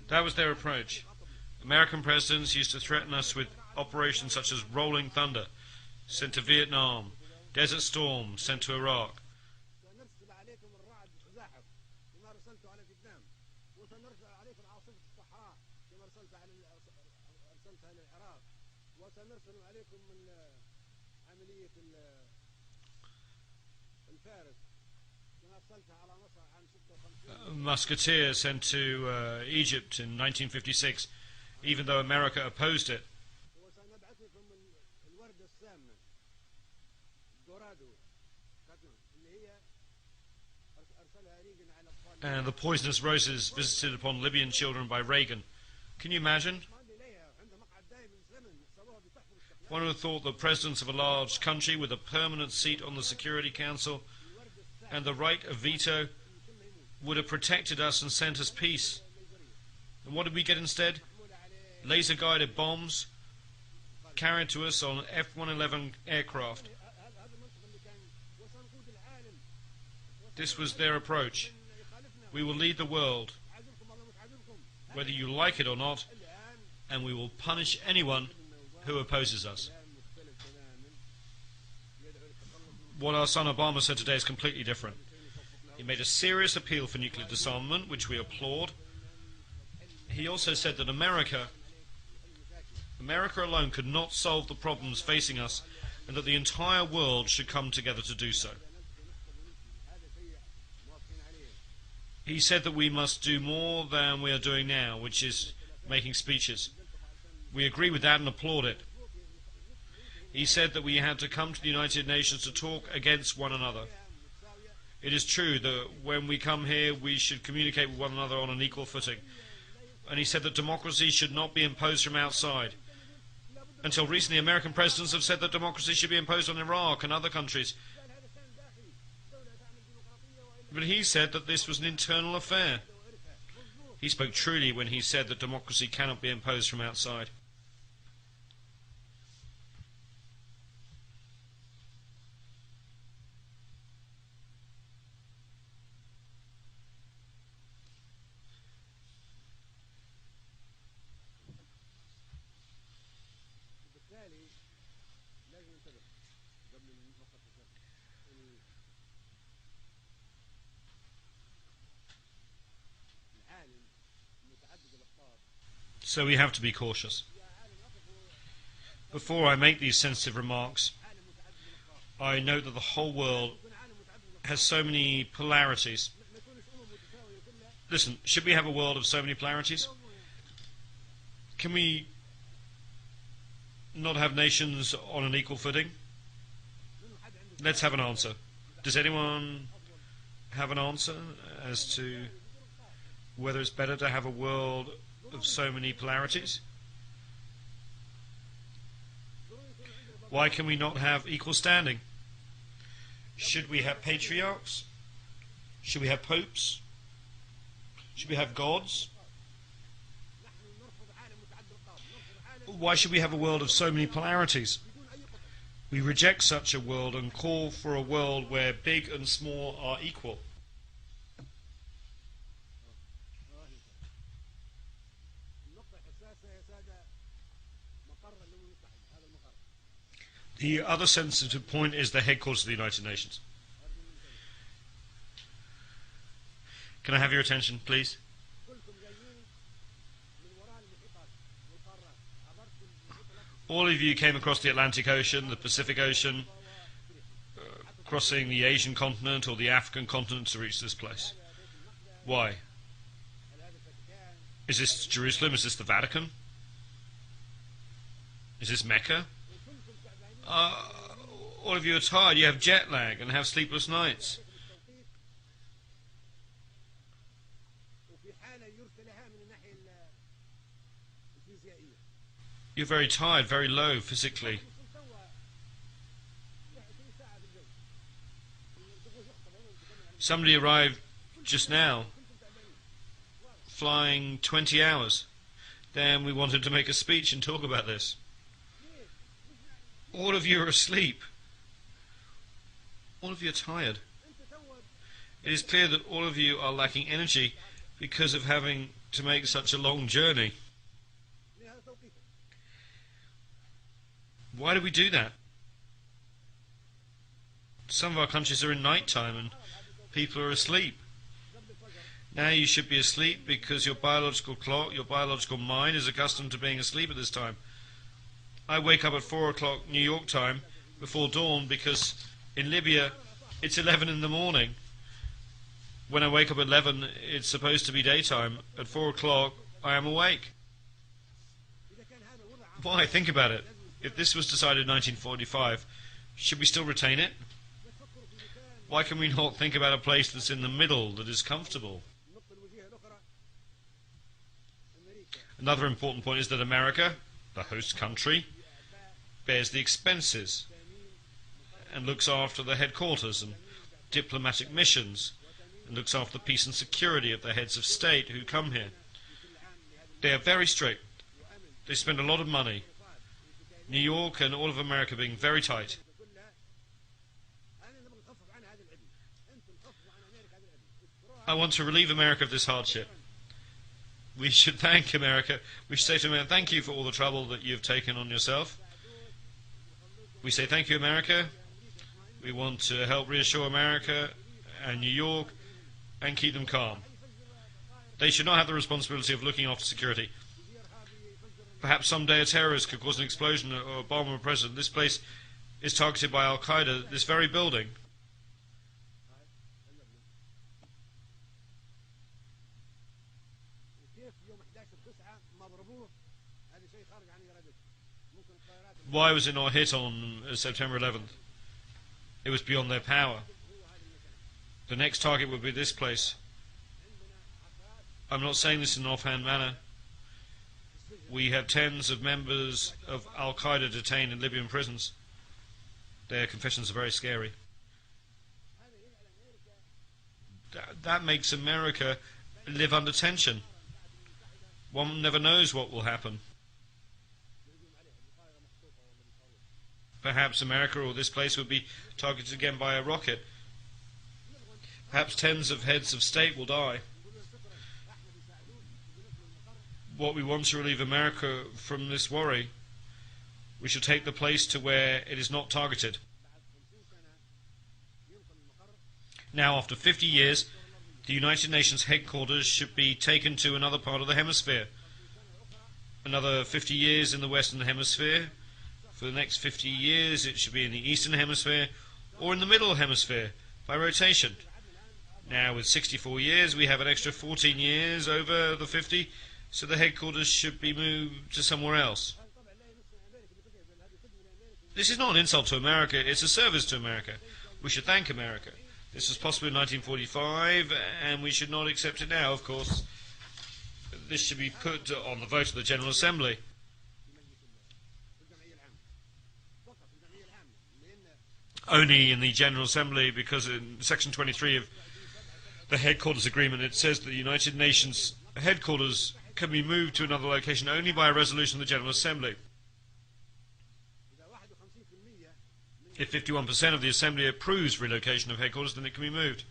That was their approach. American presidents used to threaten us with operations such as Rolling Thunder, sent to Vietnam, Desert Storm, sent to Iraq. Musketeer sent to Egypt in 1956, even though America opposed it. And the poisonous roses visited upon Libyan children by Reagan. Can you imagine? One would have thought that presidents of a large country with a permanent seat on the Security Council and the right of veto would have protected us and sent us peace. And what did we get instead? Laser-guided bombs carried to us on F-111 aircraft. This was their approach. We will lead the world, whether you like it or not, and we will punish anyone who opposes us. What our son Obama said today is completely different. He made a serious appeal for nuclear disarmament, which we applaud. He also said that America alone could not solve the problems facing us, and that the entire world should come together to do so. He said that we must do more than we are doing now, which is making speeches. We agree with that and applaud it. He said that we had to come to the United Nations to talk against one another. It is true that when we come here, we should communicate with one another on an equal footing. And he said that democracy should not be imposed from outside. Until recently, American presidents have said that democracy should be imposed on Iraq and other countries. But he said that this was an internal affair. He spoke truly when he said that democracy cannot be imposed from outside. So we have to be cautious. Before I make these sensitive remarks, I note that the whole world has so many polarities. Listen, should we have a world of so many polarities? Can we not have nations on an equal footing? Let's have an answer. Does anyone have an answer as to whether it's better to have a world of so many polarities? Why can we not have equal standing? Should we have patriarchs? Should we have popes? Should we have gods? Why should we have a world of so many polarities? We reject such a world and call for a world where big and small are equal. The other sensitive point is the headquarters of the United Nations. Can I have your attention, please? All of you came across the Atlantic Ocean, the Pacific Ocean, crossing the Asian continent or the African continent to reach this place. Why? Is this Jerusalem? Is this the Vatican? Is this Mecca? All of you are tired, you have jet lag and have sleepless nights. You're very tired, very low physically. Somebody arrived just now, flying 20 hours. Then we wanted to make a speech and talk about this. All of you are asleep. All of you are tired. It is clear that all of you are lacking energy because of having to make such a long journey. Why do we do that? Some of our countries are in night time and people are asleep. Now you should be asleep because your biological clock, your biological mind is accustomed to being asleep at this time. I wake up at 4 o'clock New York time before dawn because in Libya it's 11 in the morning. When I wake up at 11 it's supposed to be daytime. At 4 o'clock I am awake. Why? Think about it. If this was decided in 1945, should we still retain it? Why can we not think about a place that's in the middle, that is comfortable? Another important point is that America, the host country, bears the expenses and looks after the headquarters and diplomatic missions and looks after the peace and security of the heads of state who come here. They are very strict. They spend a lot of money. New York and all of America being very tight. I want to relieve America of this hardship. We should thank America. We should say to America, thank you for all the trouble that you've taken on yourself. We say thank you, America. We want to help reassure America and New York and keep them calm. They should not have the responsibility of looking after security. Perhaps someday a terrorist could cause an explosion or bomb a president. This place is targeted by Al-Qaeda, this very building. Why was it not hit on September 11th? It was beyond their power. The next target would be this place. I'm not saying this in an offhand manner. We have tens of members of Al-Qaeda detained in Libyan prisons. Their confessions are very scary. That makes America live under tension. One never knows what will happen. Perhaps America or this place would be targeted again by a rocket. Perhaps tens of heads of state will die. What we want to relieve America from this worry, we should take the place to where it is not targeted. Now, after 50 years, the United Nations headquarters should be taken to another part of the hemisphere. Another 50 years in the Western Hemisphere. For the next 50 years, it should be in the Eastern Hemisphere or in the Middle Hemisphere by rotation. Now, with 64 years, we have an extra 14 years over the 50, so the headquarters should be moved to somewhere else. This is not an insult to America, it's a service to America. We should thank America. This was possible in 1945, and we should not accept it now, of course. this should be put on the vote of the General Assembly. Only in the General Assembly, because in Section 23 of the Headquarters Agreement it says that the United Nations headquarters can be moved to another location only by a resolution of the General Assembly. If 51% of the Assembly approves relocation of headquarters, then it can be moved.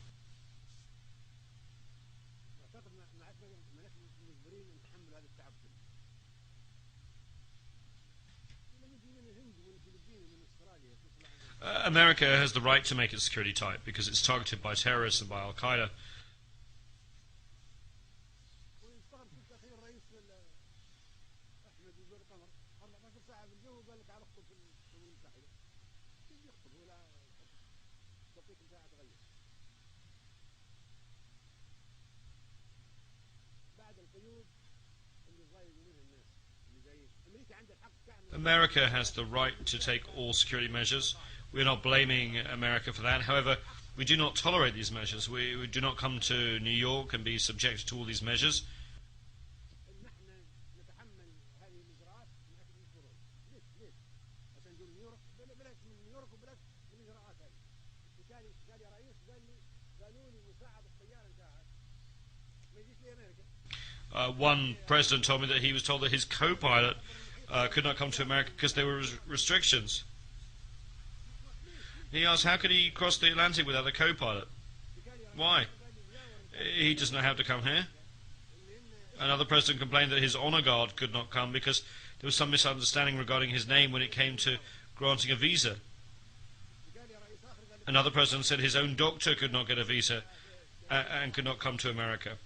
America has the right to make its security tight because it's targeted by terrorists and by Al-Qaeda. America has the right to take all security measures. We're not blaming America for that. However, we do not tolerate these measures. We do not come to New York and be subjected to all these measures. One president told me that he was told that his co-pilot could not come to America because there were restrictions. He asked, how could he cross the Atlantic without a co-pilot? Why? He doesn't know how to come here. Another president complained that his honor guard could not come because there was some misunderstanding regarding his name when it came to granting a visa. Another president said his own doctor could not get a visa and could not come to America.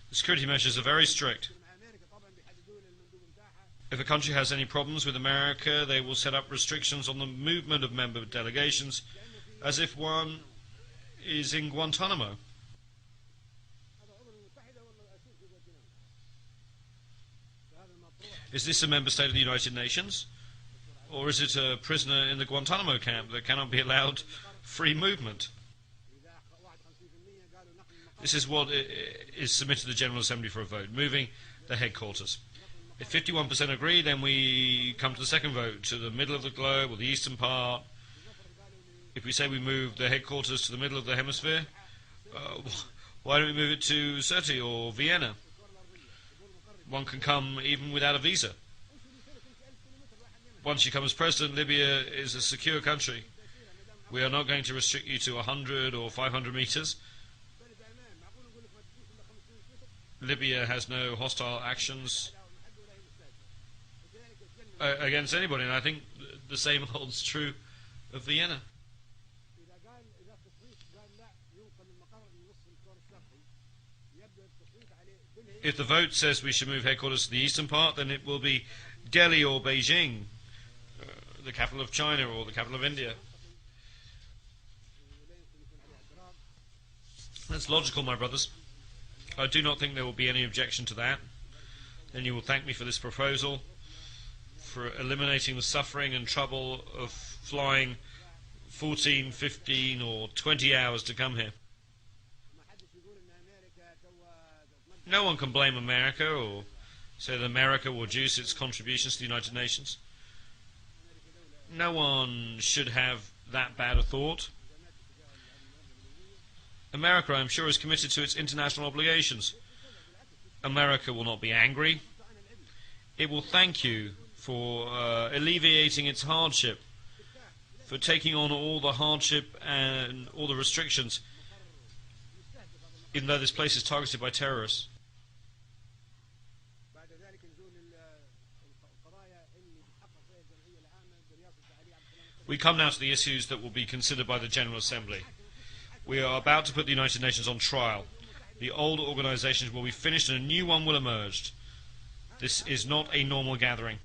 The security measures are very strict. If a country has any problems with America, they will set up restrictions on the movement of member delegations, as if one is in Guantanamo. Is this a member state of the United Nations? Or is it a prisoner in the Guantanamo camp that cannot be allowed free movement? This is what is submitted to the General Assembly for a vote, moving the headquarters. If 51% agree, then we come to the second vote, to the middle of the globe, or the eastern part. If we say we move the headquarters to the middle of the hemisphere, why don't we move it to Sirte or Vienna? One can come even without a visa. Once you come as president, Libya is a secure country. We are not going to restrict you to 100 or 500 meters. Libya has no hostile actions against anybody, and I think the same holds true of Vienna. If the vote says we should move headquarters to the eastern part, then it will be Delhi or Beijing, the capital of China or the capital of India. That's logical, my brothers. I do not think there will be any objection to that. And you will thank me for this proposal, for eliminating the suffering and trouble of flying 14, 15 or 20 hours to come here. No one can blame America or say that America will reduce its contributions to the United Nations. No one should have that bad a thought. America, I'm sure, is committed to its international obligations. America will not be angry. It will thank you for alleviating its hardship, for taking on all the hardship and all the restrictions, even though this place is targeted by terrorists. We come now to the issues that will be considered by the General Assembly. We are about to put the United Nations on trial. The old organizations will be finished and a new one will emerge. This is not a normal gathering.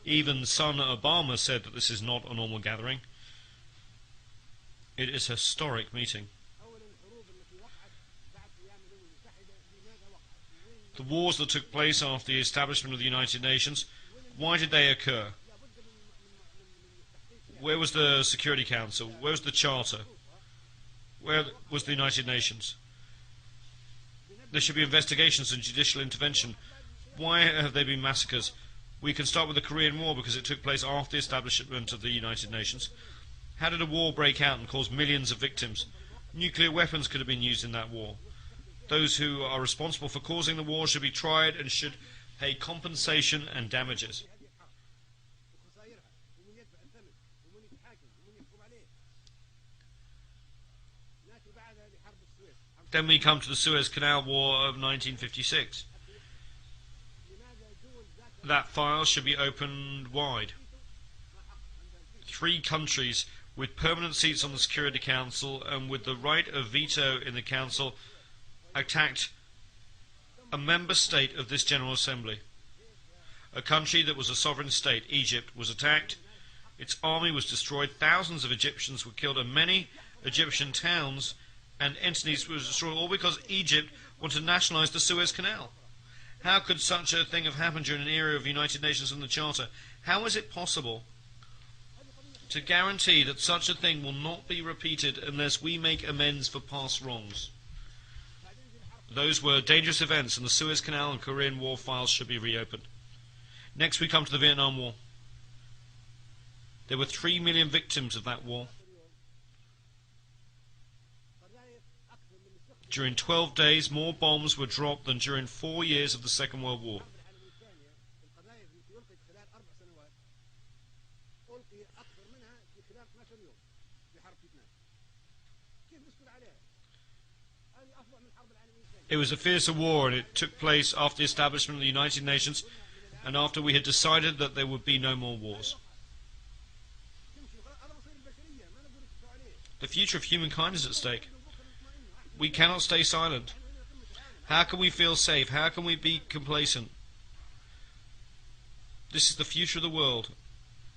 Even son Obama said that this is not a normal gathering. It is a historic meeting. The wars that took place after the establishment of the United Nations, why did they occur? Where was the Security Council? Where was the Charter? Where was the United Nations? There should be investigations and judicial intervention. Why have there been massacres? We can start with the Korean War because it took place after the establishment of the United Nations. How did a war break out and cause millions of victims? Nuclear weapons could have been used in that war. Those who are responsible for causing the war should be tried and should pay compensation and damages. Then we come to the Suez Canal War of 1956. That file should be opened wide. 3 countries with permanent seats on the Security Council and with the right of veto in the Council attacked a member state of this General Assembly. A country that was a sovereign state, Egypt, was attacked. Its army was destroyed. Thousands of Egyptians were killed and many Egyptian towns and entities were destroyed, all because Egypt wanted to nationalize the Suez Canal. How could such a thing have happened during an era of the United Nations and the Charter? How is it possible to guarantee that such a thing will not be repeated unless we make amends for past wrongs? Those were dangerous events, and the Suez Canal and Korean War files should be reopened. Next we come to the Vietnam War. There were 3 million victims of that war. During 12 days, more bombs were dropped than during 4 years of the Second World War. It was a fiercer war, and it took place after the establishment of the United Nations and after we had decided that there would be no more wars. The future of humankind is at stake. We cannot stay silent. How can we feel safe? How can we be complacent? This is the future of the world,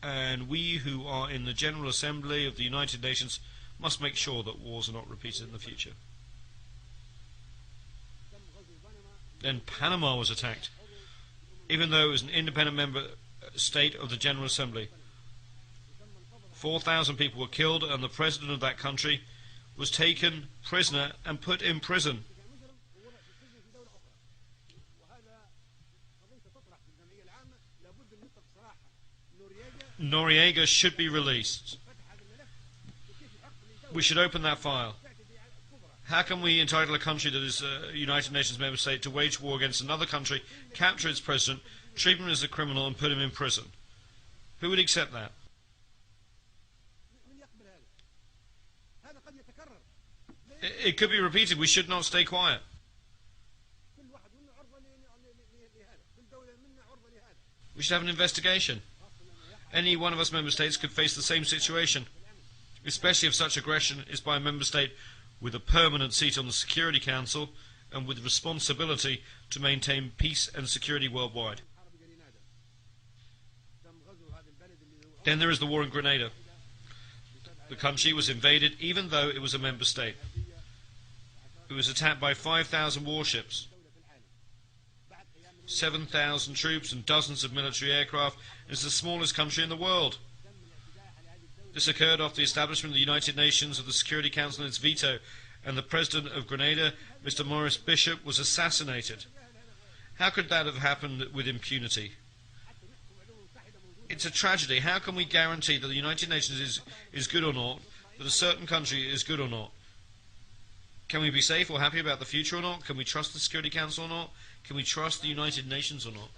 and we who are in the General Assembly of the United Nations must make sure that wars are not repeated in the future. Then Panama was attacked, even though it was an independent member state of the General Assembly. 4,000 people were killed, and the president of that country was taken prisoner and put in prison. Noriega should be released. We should open that file. How can we entitle a country that is a United Nations member state to wage war against another country, capture its president, treat him as a criminal and put him in prison? Who would accept that? It could be repeated. We should not stay quiet. We should have an investigation. Any one of us member states could face the same situation, especially if such aggression is by a member state with a permanent seat on the Security Council and with responsibility to maintain peace and security worldwide. Then there is the war in Grenada. The country was invaded even though it was a member state. It was attacked by 5,000 warships, 7,000 troops and dozens of military aircraft. It's the smallest country in the world. This occurred after the establishment of the United Nations, of the Security Council and its veto, and the president of Grenada, Mr. Maurice Bishop, was assassinated. How could that have happened with impunity? It's a tragedy. How can we guarantee that the United Nations is good or not, that a certain country is good or not? Can we be safe or happy about the future or not? Can we trust the Security Council or not? Can we trust the United Nations or not?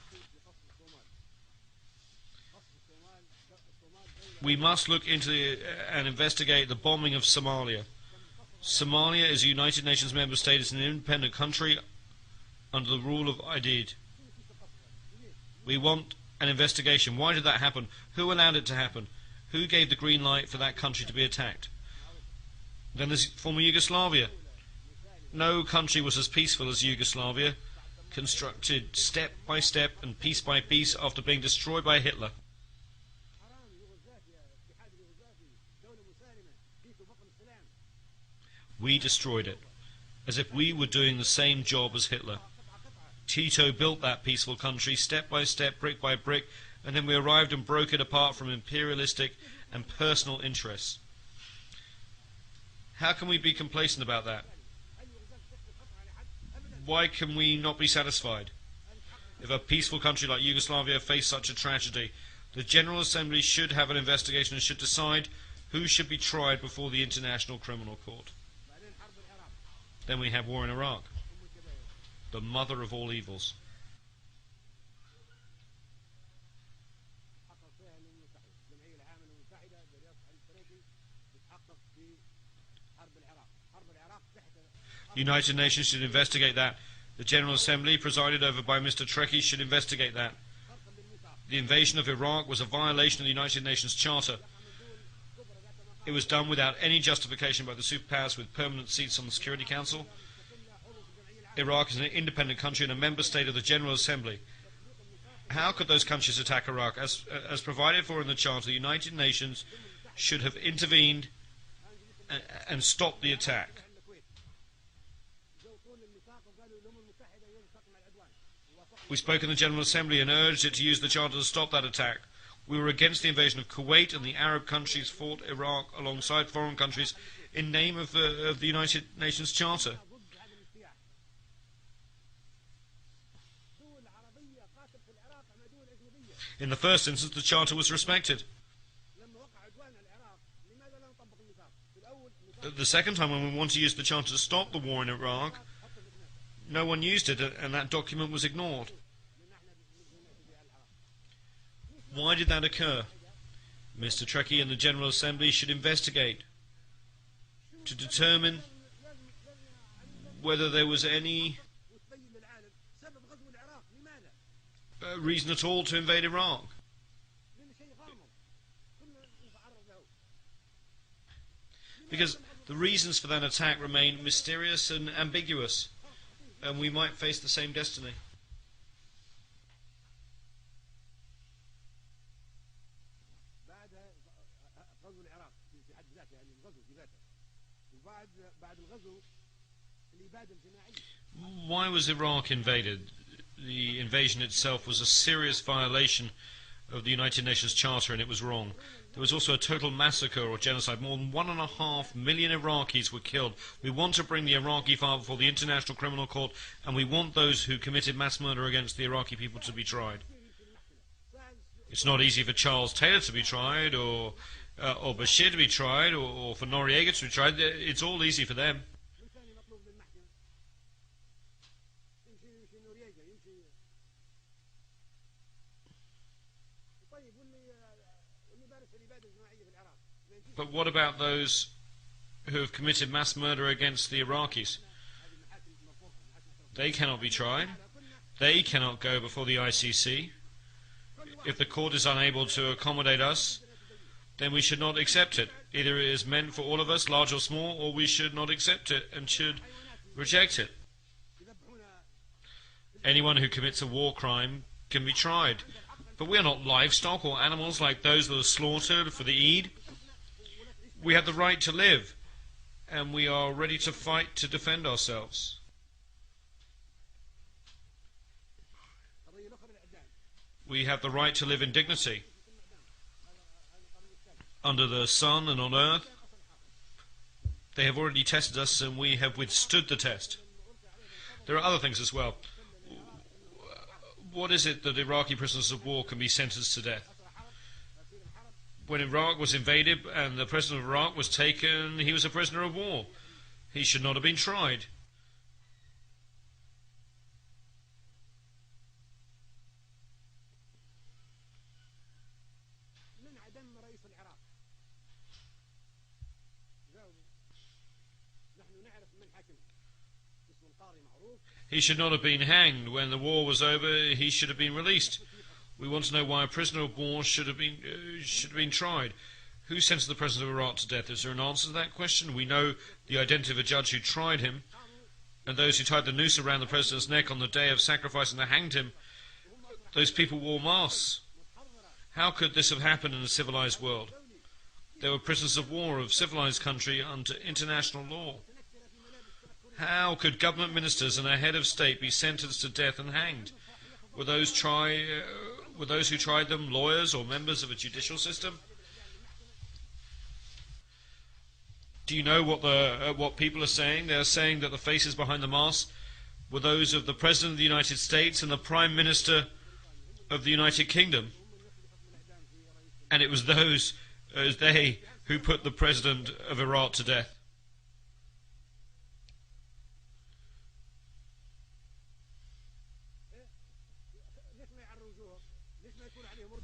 We must look into and investigate the bombing of Somalia. Somalia is a United Nations member state. It's an independent country under the rule of IDID. We want an investigation. Why did that happen? Who allowed it to happen? Who gave the green light for that country to be attacked? Then there's former Yugoslavia. No country was as peaceful as Yugoslavia, constructed step by step and piece by piece after being destroyed by Hitler. We destroyed it, as if we were doing the same job as Hitler. Tito built that peaceful country step by step, brick by brick, and then we arrived and broke it apart from imperialistic and personal interests. How can we be complacent about that? Why can we not be satisfied? If a peaceful country like Yugoslavia faced such a tragedy, the General Assembly should have an investigation and should decide who should be tried before the International Criminal Court. Then we have war in Iraq, the mother of all evils. The United Nations should investigate that. The General Assembly, presided over by Mr. Trekkie, should investigate that. The invasion of Iraq was a violation of the United Nations Charter. It was done without any justification by the superpowers with permanent seats on the Security Council. Iraq is an independent country and a member state of the General Assembly. How could those countries attack Iraq? As provided for in the Charter, the United Nations should have intervened and stopped the attack. We spoke in the General Assembly and urged it to use the Charter to stop that attack. We were against the invasion of Kuwait, and the Arab countries fought Iraq alongside foreign countries in name of the United Nations Charter. In the first instance, the Charter was respected. The second time, when we wanted to use the Charter to stop the war in Iraq, no one used it, and that document was ignored. Why did that occur? Mr. Trekkie and the General Assembly should investigate to determine whether there was any reason at all to invade Iraq. Because the reasons for that attack remain mysterious and ambiguous, and we might face the same destiny. Why was Iraq invaded? The invasion itself was a serious violation of the United Nations Charter, and it was wrong. There was also a total massacre or genocide. More than 1.5 million Iraqis were killed. We want to bring the Iraqi file before the International Criminal Court, and we want those who committed mass murder against the Iraqi people to be tried. It's not easy for Charles Taylor to be tried, or Bashir to be tried, or for Noriega to be tried. It's all easy for them. But what about those who have committed mass murder against the Iraqis? They cannot be tried. They cannot go before the ICC. If the court is unable to accommodate us, then we should not accept it. Either it is meant for all of us, large or small, or we should not accept it and should reject it. Anyone who commits a war crime can be tried. But we are not livestock or animals like those that are slaughtered for the Eid. We have the right to live, and we are ready to fight to defend ourselves. We have the right to live in dignity. Under the sun and on earth, they have already tested us, and we have withstood the test. There are other things as well. What is it that Iraqi prisoners of war can be sentenced to death? When Iraq was invaded and the president of Iraq was taken, he was a prisoner of war. He should not have been tried. He should not have been hanged. When the war was over, he should have been released. We want to know why a prisoner of war should have been tried. Who sentenced the president of Iraq to death? Is there an answer to that question? We know the identity of a judge who tried him, and those who tied the noose around the president's neck on the day of sacrifice and hanged him. Those people wore masks. How could this have happened in a civilized world? They were prisoners of war of civilized country under international law. How could government ministers and a head of state be sentenced to death and hanged? Were those who tried them lawyers or members of a judicial system? Do you know what people are saying? They are saying that the faces behind the masks were those of the President of the United States and the Prime Minister of the United Kingdom. And it was they who put the President of Iraq to death.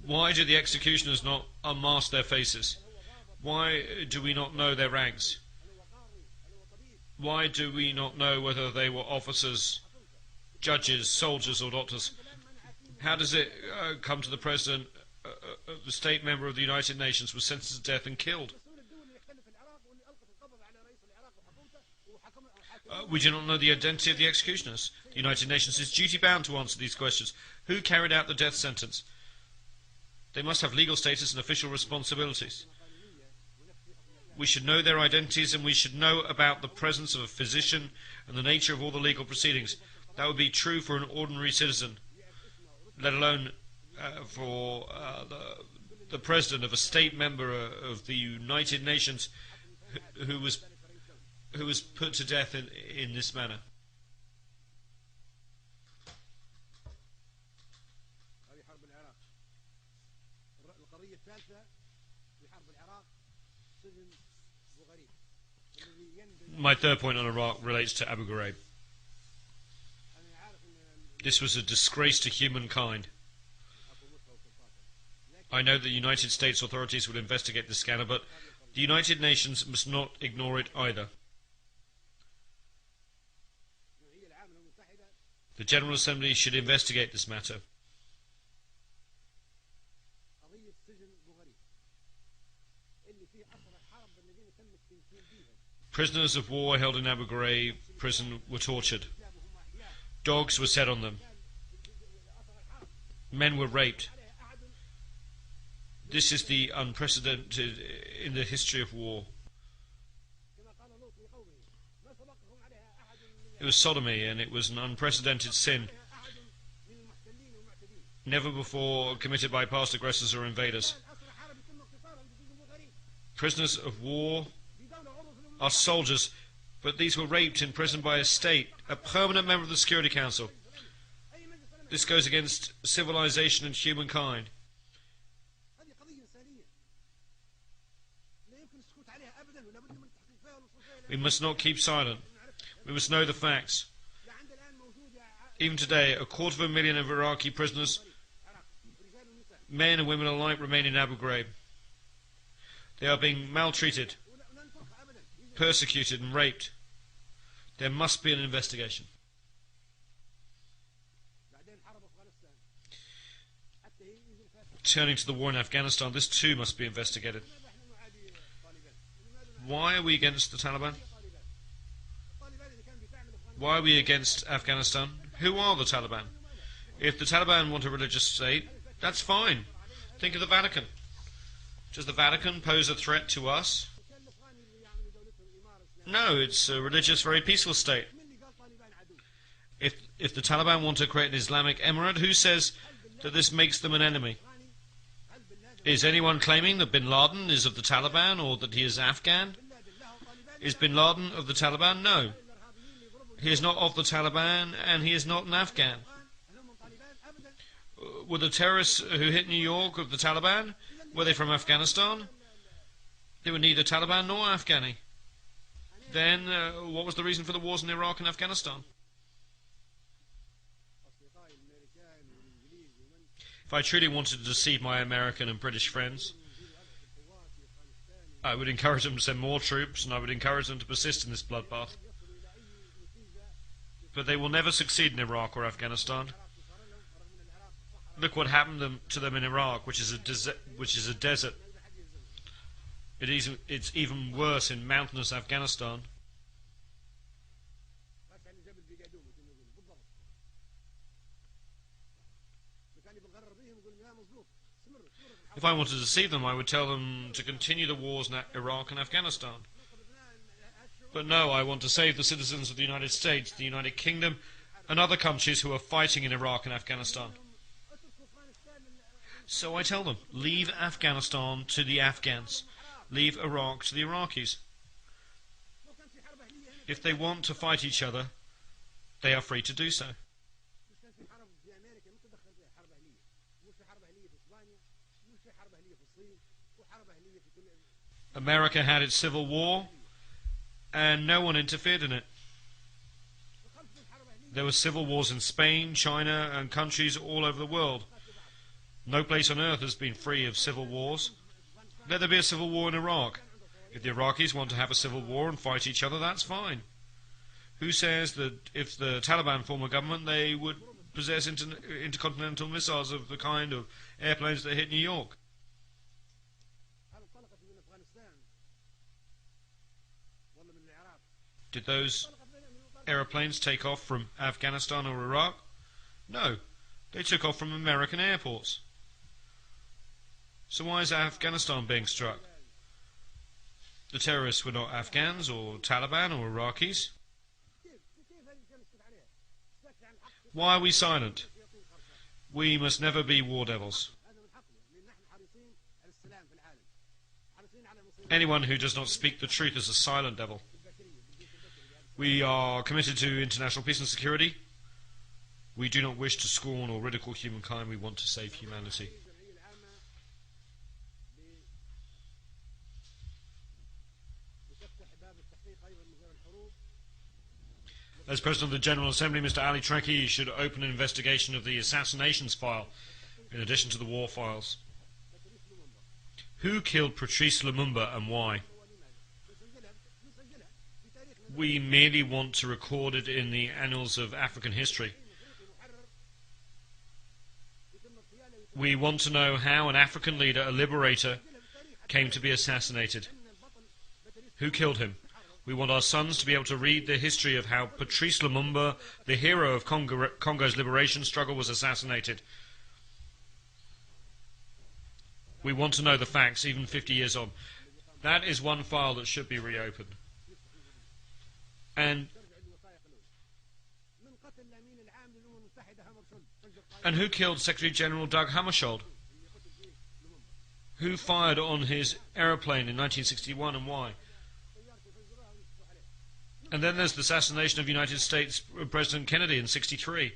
Why do the executioners not unmask their faces? Why do we not know their ranks? Why do we not know whether they were officers, judges, soldiers or doctors? How does it come to the President, the state member of the United Nations, was sentenced to death and killed? We do not know the identity of the executioners. The United Nations is duty-bound to answer these questions. Who carried out the death sentence? They must have legal status and official responsibilities. We should know their identities, and we should know about the presence of a physician and the nature of all the legal proceedings. That would be true for an ordinary citizen, let alone for the president of a state member of the United Nations who was put to death in this manner. My third point on Iraq relates to Abu Ghraib. This was a disgrace to humankind. I know that the United States authorities will investigate the scanner, but the United Nations must not ignore it either. The General Assembly should investigate this matter. Prisoners of war held in Abu Ghraib prison were tortured. Dogs were set on them. Men were raped. This is the unprecedented in the history of war. It was sodomy, and it was an unprecedented sin, never before committed by past aggressors or invaders. Prisoners of war are soldiers, but these were raped in prison by a state, a permanent member of the Security Council. This goes against civilization and humankind. We must not keep silent. We must know the facts. Even today, 250,000 of Iraqi prisoners, men and women alike, remain in Abu Ghraib. They are being maltreated, persecuted and raped. There must be an investigation. Turning to the war in Afghanistan, this too must be investigated. Why are we against the Taliban? Why are we against Afghanistan? Who are the Taliban? If the Taliban want a religious state, that's fine. Think of the Vatican. Does the Vatican pose a threat to us? No, it's a religious, very peaceful state. If the Taliban want to create an Islamic emirate, who says that this makes them an enemy? Is anyone claiming that bin Laden is of the Taliban or that he is Afghan? Is bin Laden of the Taliban? No. He is not of the Taliban and he is not an Afghan. Were the terrorists who hit New York of the Taliban? Were they from Afghanistan? They were neither Taliban nor Afghani. Then what was the reason for the wars in Iraq and Afghanistan? If I truly wanted to deceive my American and British friends, I would encourage them to send more troops, and I would encourage them to persist in this bloodbath. But they will never succeed in Iraq or Afghanistan. Look what happened to them in Iraq, which is a desert. It's even worse in mountainous Afghanistan. If I wanted to deceive them, I would tell them to continue the wars in Iraq and Afghanistan. But no, I want to save the citizens of the United States, the United Kingdom, and other countries who are fighting in Iraq and Afghanistan. So I tell them, leave Afghanistan to the Afghans. Leave Iraq to the Iraqis. If they want to fight each other, they are free to do so. America had its civil war, and no one interfered in it. There were civil wars in Spain, China, and countries all over the world. No place on earth has been free of civil wars. Let there be a civil war in Iraq. If the Iraqis want to have a civil war and fight each other, that's fine. Who says that if the Taliban form a government, they would possess intercontinental missiles of the kind of airplanes that hit New York? Did those aeroplanes take off from Afghanistan or Iraq? No, they took off from American airports. So why is Afghanistan being struck? The terrorists were not Afghans or Taliban or Iraqis. Why are we silent? We must never be war devils. Anyone who does not speak the truth is a silent devil. We are committed to international peace and security. We do not wish to scorn or ridicule humankind. We want to save humanity. As President of the General Assembly, Mr. Ali Trekkie should open an investigation of the assassinations file, in addition to the war files. Who killed Patrice Lumumba and why? We merely want to record it in the annals of African history. We want to know how an African leader, a liberator, came to be assassinated. Who killed him? We want our sons to be able to read the history of how Patrice Lumumba, the hero of Congo's liberation struggle, was assassinated. We want to know the facts, even 50 years on. That is one file that should be reopened. And who killed Secretary General Doug Hammarskjöld? Who fired on his aeroplane in 1961 and why? And then there's the assassination of United States President Kennedy in '63.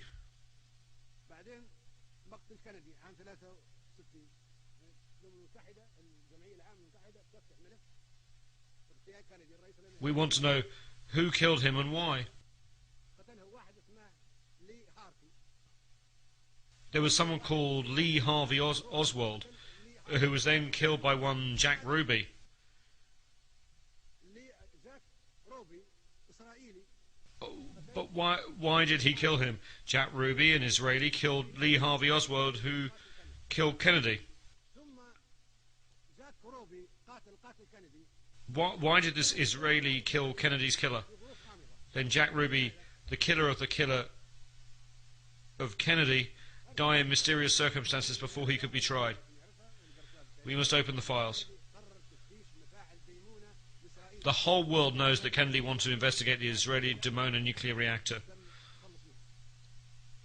We want to know who killed him and why. There was someone called Lee Harvey Oswald, who was then killed by one Jack Ruby. But why did he kill him? Jack Ruby, an Israeli, killed Lee Harvey Oswald, who killed Kennedy. Why did this Israeli kill Kennedy's killer? Then Jack Ruby, the killer of Kennedy, die in mysterious circumstances before he could be tried. We must open the files. The whole world knows that Kennedy wanted to investigate the Israeli Dimona nuclear reactor.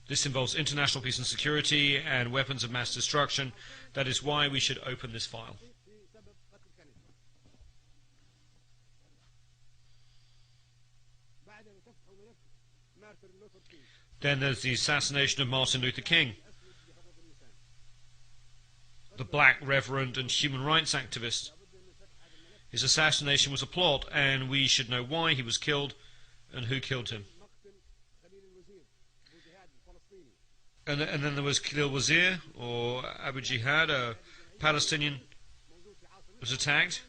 This involves international peace and security and weapons of mass destruction. That is why we should open this file. Then there's the assassination of Martin Luther King, the black reverend and human rights activist. His assassination was a plot, and we should know why he was killed and who killed him. And then there was Khalil Wazir, or Abu Jihad, a Palestinian, was attacked.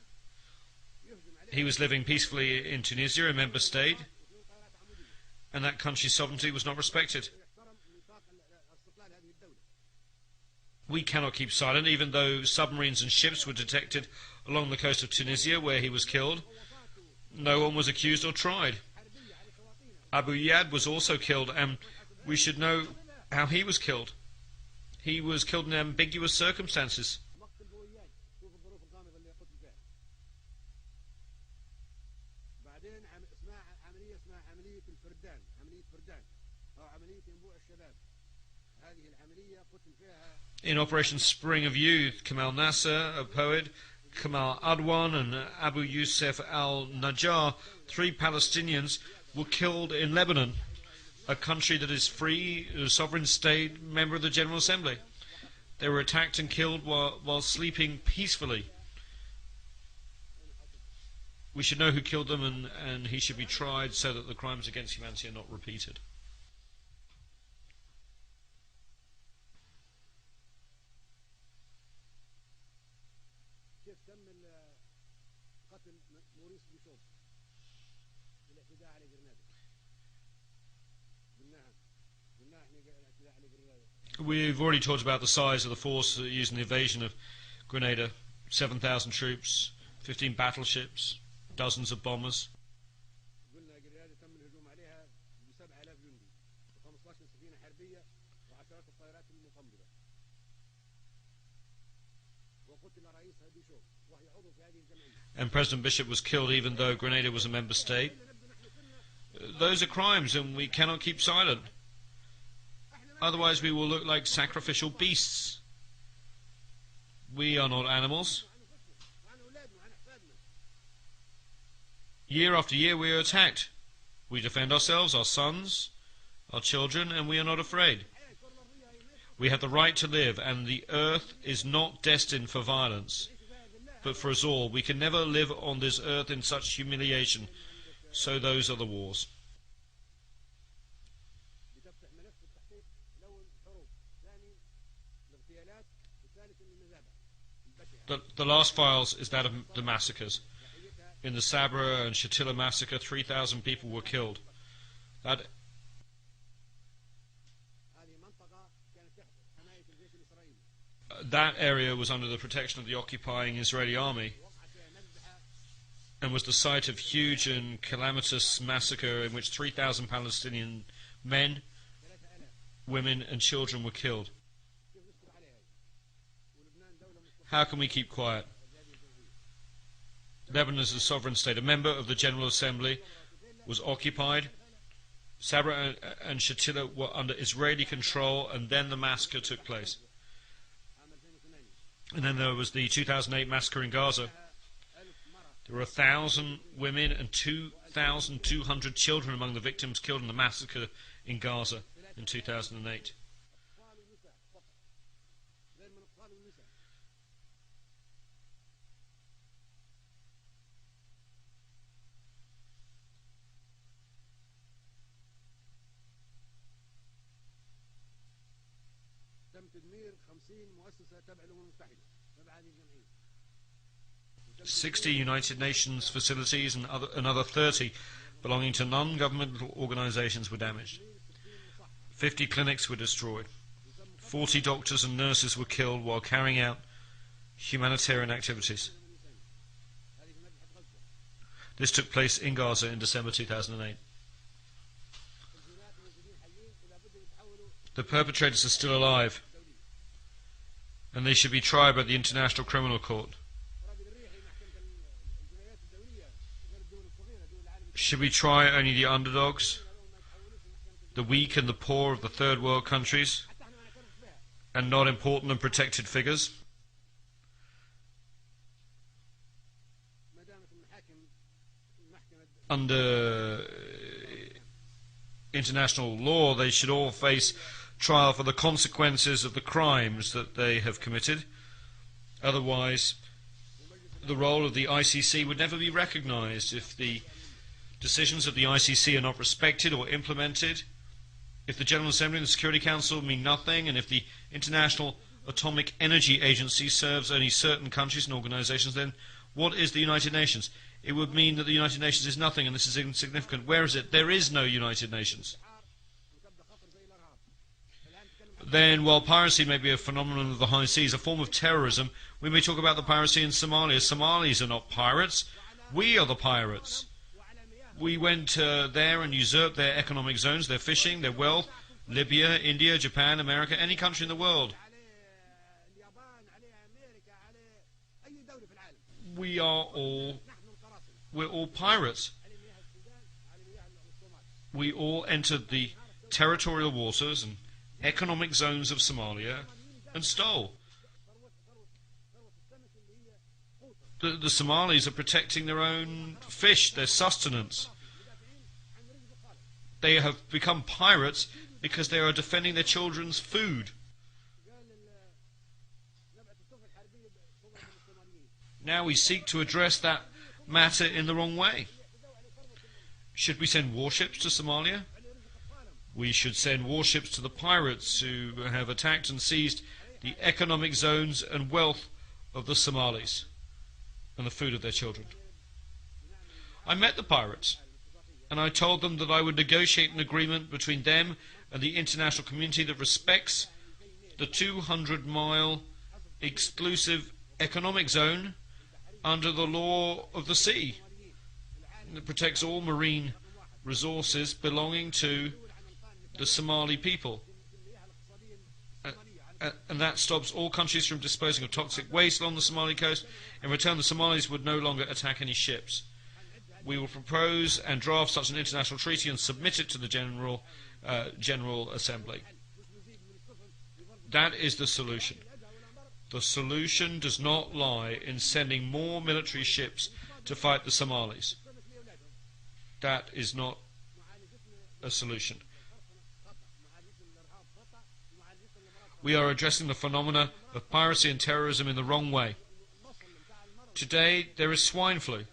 He was living peacefully in Tunisia, a member state, and that country's sovereignty was not respected. We cannot keep silent, even though submarines and ships were detected along the coast of Tunisia where he was killed. No one was accused or tried. Abu Yad was also killed, and we should know how he was killed. He was killed in ambiguous circumstances. وبعدين اسمها عملية اسمها عملية الفردان، عملية فردان أو عملية ينبوع الشباب. هذه العملية قتل فيها. In Operation Spring of Youth, Kamal Nasser, a poet, Kamal Adwan and Abu Yusuf al-Najjar, 3 Palestinians, were killed in Lebanon, a country that is free, a sovereign state, member of the General Assembly. They were attacked and killed while sleeping peacefully. We should know who killed them, and he should be tried so that the crimes against humanity are not repeated. كيف تم قتل موريس بيشوف بالاعتداء على جرناطة؟ قلناها احنا الاعتداء على جرناطة. We've already talked about the size of the force used in the invasion of Grenada. 7,000 troops, 15 battleships, dozens of bombers. قلنا جرناطة تم الهجوم عليها ب7,000 جندي و15 سفينة حربية وعشرات الطائرات المقنبلة. وقتل رئيسها بيشوف وهي عضو في هذه الجمعية. And President Bishop was killed even though Grenada was a member state. Those are crimes, and we cannot keep silent. Otherwise we will look like sacrificial beasts. We are not animals. Year after year we are attacked. We defend ourselves, our sons, our children, and we are not afraid. We have the right to live, and the earth is not destined for violence, but for us all. We can never live on this earth in such humiliation. So those are the wars. The last files is that of the massacres. In the Sabra and Shatila massacre, 3,000 people were killed. That area was under the protection of the occupying Israeli army and was the site of huge and calamitous massacre in which 3,000 Palestinian men, women and children were killed. How can we keep quiet? Lebanon is a sovereign state. A member of the General Assembly was occupied. Sabra and Shatila were under Israeli control, and then the massacre took place. And then there was the 2008 massacre in Gaza. There were 1,000 women and 2,200 children among the victims killed in the massacre in Gaza in 2008. تم تدمير 50 مؤسسة تبع الأمم المتحدة تبع هذه الجمعية. 60 United Nations facilities and another 30 belonging to non-governmental organizations were damaged. 50 clinics were destroyed. 40 doctors and nurses were killed while carrying out humanitarian activities. This took place in Gaza in December 2008. The perpetrators are still alive, and they should be tried by the International Criminal Court. Should we try only the underdogs, the weak and the poor of the third world countries, and not important and protected figures? Under international law, they should all face trial for the consequences of the crimes that they have committed. Otherwise, the role of the ICC would never be recognized. If the decisions of the ICC are not respected or implemented, if the General Assembly and the Security Council mean nothing, and if the International Atomic Energy Agency serves only certain countries and organizations, then what is the United Nations? It would mean that the United Nations is nothing, and this is insignificant. Where is it? There is no United Nations. Then, while piracy may be a phenomenon of the high seas, a form of terrorism, we may talk about the piracy in Somalia. Somalis are not pirates. We are the pirates. We went there and usurped their economic zones, their fishing, their wealth. Libya, India, Japan, America, any country in the world. We're all pirates. we all entered the territorial waters and economic zones of Somalia and stole. The Somalis are protecting their own fish, their sustenance. They have become pirates because they are defending their children's food. Now we seek to address that matter in the wrong way. Should we send warships to Somalia? We should send warships to the pirates who have attacked and seized the economic zones and wealth of the Somalis and the food of their children. I met the pirates, and I told them that I would negotiate an agreement between them and the international community that respects the 200-mile exclusive economic zone under the law of the sea that protects all marine resources belonging to the Somali people. And that stops all countries from disposing of toxic waste along the Somali coast. In return, the Somalis would no longer attack any ships. We will propose and draft such an international treaty and submit it to the General Assembly. That is the solution. The solution does not lie in sending more military ships to fight the Somalis. That is not a solution. We are addressing the phenomena of piracy and terrorism in the wrong way. Today there is swine flu.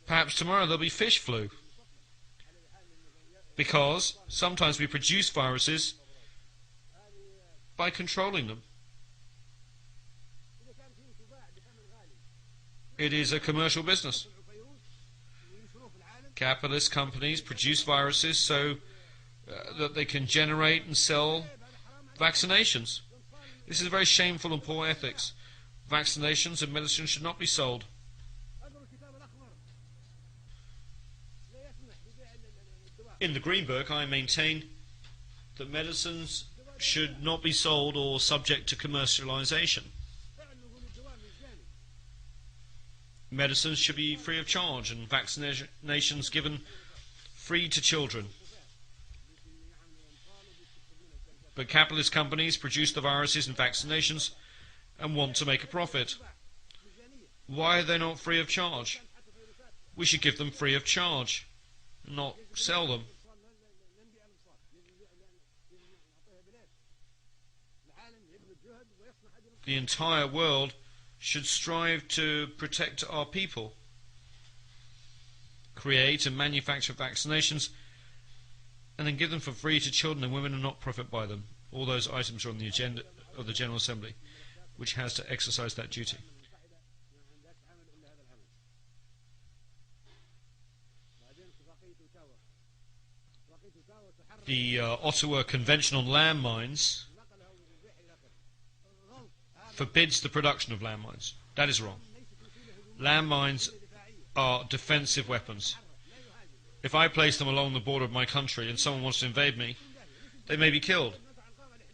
Perhaps tomorrow there'll be fish flu. Because sometimes we produce viruses by controlling them. It is a commercial business. Capitalist companies produce viruses so that they can generate and sell vaccinations. This is very shameful and poor ethics. Vaccinations and medicine should not be sold. In the Green Book, I maintain that medicines should not be sold or subject to commercialization. Medicines should be free of charge and vaccinations given free to children. But capitalist companies produce the viruses and vaccinations and want to make a profit. Why are they not free of charge? We should give them free of charge, not sell them. The entire world should strive to protect our people, create and manufacture vaccinations, and then give them for free to children and women and not profit by them. All those items are on the agenda of the General Assembly, which has to exercise that duty. The Ottawa Convention on Landmines forbids the production of landmines. That is wrong. Landmines are defensive weapons. If I place them along the border of my country and someone wants to invade me, they may be killed.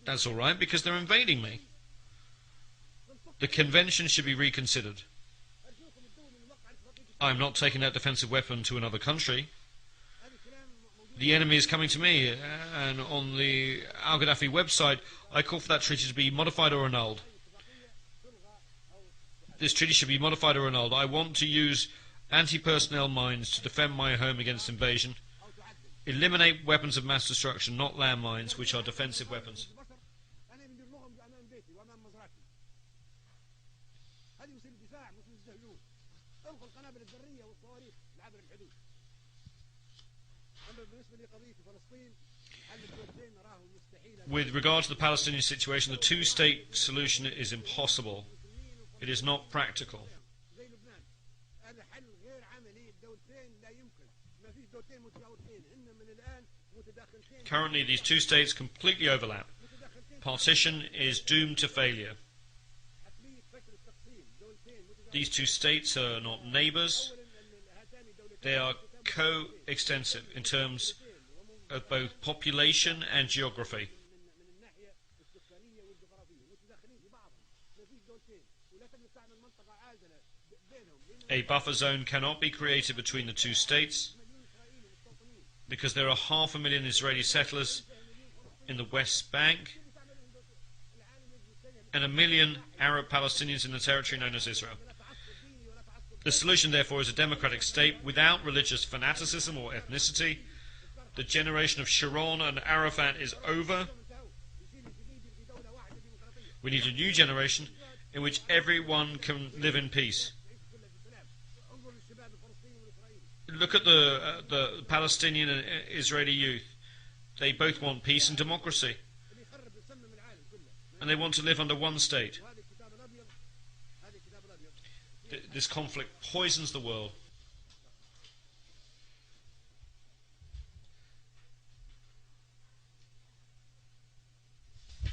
That's all right, because they're invading me. The convention should be reconsidered. I'm not taking that defensive weapon to another country. The enemy is coming to me, and on the Gaddafi website, I call for that treaty to be modified or annulled. This treaty should be modified or annulled. I want to use anti-personnel mines to defend my home against invasion. Eliminate weapons of mass destruction, not landmines, which are defensive weapons. With regard to the Palestinian situation, the two-state solution is impossible. It is not practical. Currently, these two states completely overlap. Partition is doomed to failure. These two states are not neighbours. They are co-extensive in terms of both population and geography. A buffer zone cannot be created between the two states. because there are 500,000 Israeli settlers in the West Bank and 1 million Arab Palestinians in the territory known as Israel. The solution, therefore, is a democratic state without religious fanaticism or ethnicity. The generation of Sharon and Arafat is over. We need a new generation in which everyone can live in peace. Look at the Palestinian and Israeli youth. They both want peace and democracy. And they want to live under one state. This conflict poisons the world.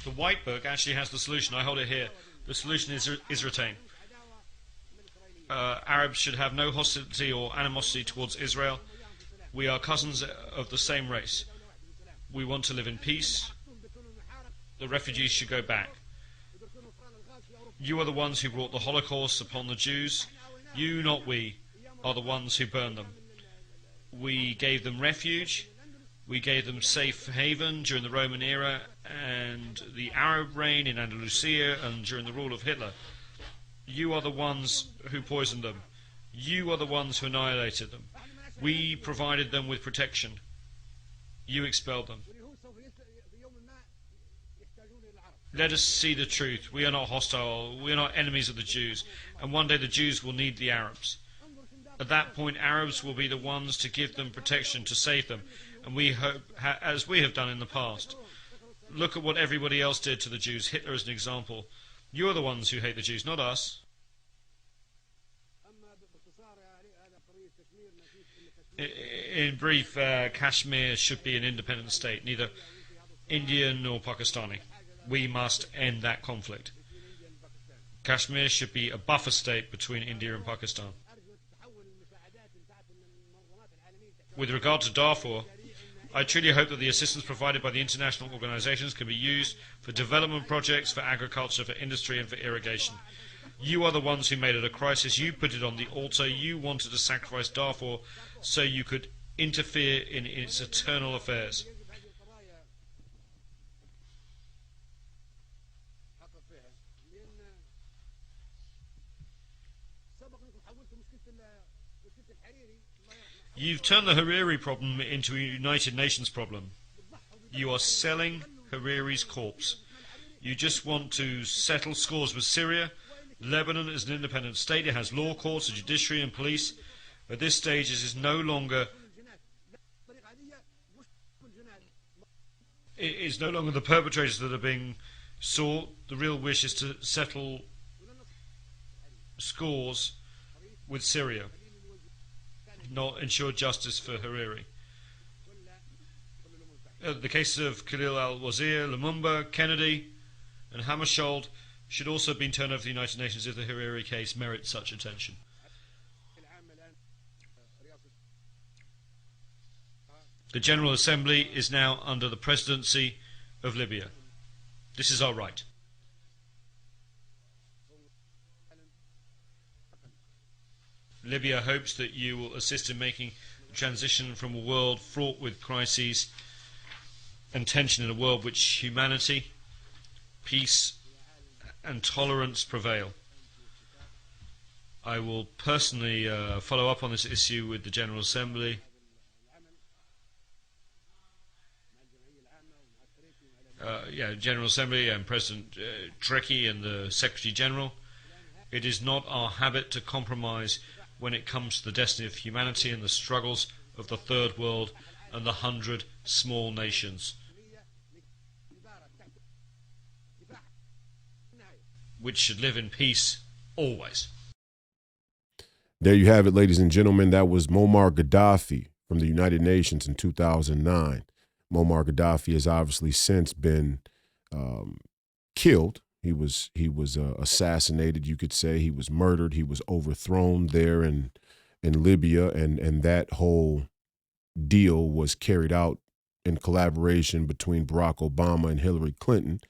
The White Book actually has the solution. I hold it here. The solution is retained. Arabs should have no hostility or animosity towards Israel. We are cousins of the same race. We want to live in peace. The refugees should go back. You are the ones who brought the Holocaust upon the Jews. You, not we, are the ones who burned them. We gave them refuge. We gave them safe haven during the Roman era and the Arab reign in Andalusia and during the rule of Hitler. You are the ones who poisoned them. You are the ones who annihilated them. We provided them with protection. You expelled them. Let us see the truth. We are not hostile. We are not enemies of the Jews. And one day the Jews will need the Arabs. At that point, Arabs will be the ones to give them protection, to save them. And we hope, as we have done in the past. Look at what everybody else did to the Jews. Hitler is an example. You are the ones who hate the Jews, not us. In brief, Kashmir should be an independent state, neither Indian nor Pakistani. We must end that conflict. Kashmir should be a buffer state between India and Pakistan. With regard to Darfur, I truly hope that the assistance provided by the international organisations can be used for development projects, for agriculture, for industry and for irrigation. You are the ones who made it a crisis. You put it on the altar. You wanted to sacrifice Darfur so you could interfere in its eternal affairs. You've turned the Hariri problem into a United Nations problem. You are selling Hariri's corpse. You just want to settle scores with Syria. Lebanon is an independent state. It has law courts, a judiciary and police. At this stage, it is no longer the perpetrators that are being sought. The real wish is to settle scores with Syria, not ensure justice for Hariri. The cases of Khalil al-Wazir, Mummar, Kennedy and Hammarskjöld should also have been turned over to the United Nations if the Hariri case merits such attention. The General Assembly is now under the presidency of Libya. This is our right. Libya hopes that you will assist in making the transition from a world fraught with crises and tension in a world which humanity, peace and tolerance prevail. I will personally follow up on this issue with the General Assembly. General Assembly and President Trekkie and the Secretary General. It is not our habit to compromise when it comes to the destiny of humanity and the struggles of the Third World and the 100 small nations, which should live in peace always. There you have it, ladies and gentlemen. That was Muammar Gaddafi from the United Nations in 2009. Muammar Gaddafi has obviously since been killed. He was assassinated, you could say. He was murdered. He was overthrown there in Libya, and that whole deal was carried out in collaboration between Barack Obama and Hillary Clinton.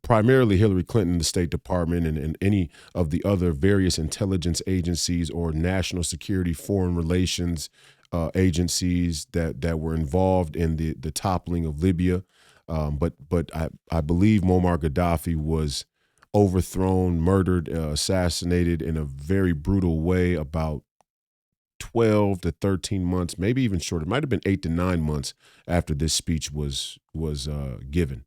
Primarily Hillary Clinton, the State Department, and any of the other various intelligence agencies or national security, foreign relations agencies that were involved in the toppling of Libya. But I believe Muammar Gaddafi was overthrown, murdered, assassinated in a very brutal way about 12 to 13 months, maybe even shorter. It might have been 8 to 9 months after this speech was given.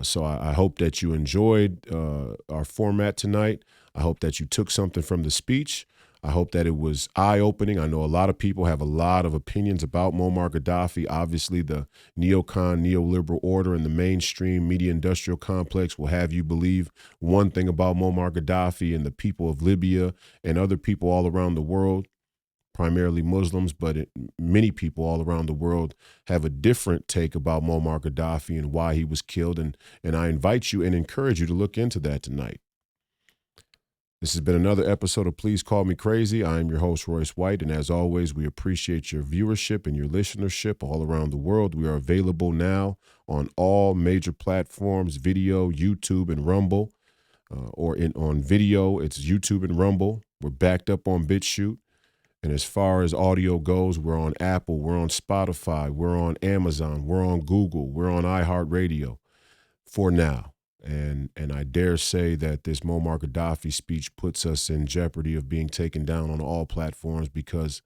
So I hope that you enjoyed our format tonight. I hope that you took something from the speech. I hope that it was eye-opening. I know a lot of people have a lot of opinions about Muammar Gaddafi. Obviously, the neocon, neoliberal order and the mainstream media industrial complex will have you believe one thing about Muammar Gaddafi and the people of Libya and other people all around the world, primarily Muslims, but many people all around the world have a different take about Muammar Gaddafi and why he was killed. And I invite you and encourage you to look into that tonight. This has been another episode of Please Call Me Crazy. I am your host, Royce White, and as always, we appreciate your viewership and your listenership all around the world. We are available now on all major platforms, video, YouTube, and Rumble, on video, it's YouTube and Rumble. We're backed up on BitChute. And as far as audio goes, we're on Apple, we're on Spotify, we're on Amazon, we're on Google, we're on iHeartRadio for now. And I dare say that this Muammar Gaddafi speech puts us in jeopardy of being taken down on all platforms because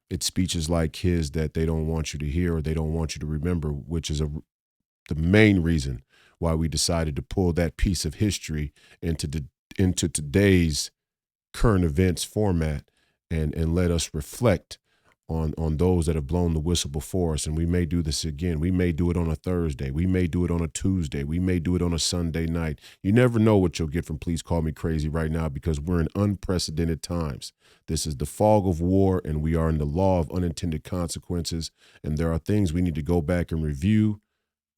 it's speeches like his that they don't want you to hear or they don't want you to remember, which is the main reason why we decided to pull that piece of history into today's current events format and let us reflect on those that have blown the whistle before us. And we may do this again. We may do it on a Thursday. We may do it on a Tuesday. We may do it on a Sunday night. You never know what you'll get from Please Call Me Crazy right now because we're in unprecedented times. This is the fog of war, and we are in the law of unintended consequences. And there are things we need to go back and review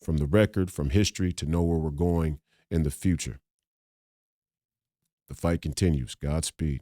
from the record, from history, to know where we're going in the future. The fight continues. Godspeed.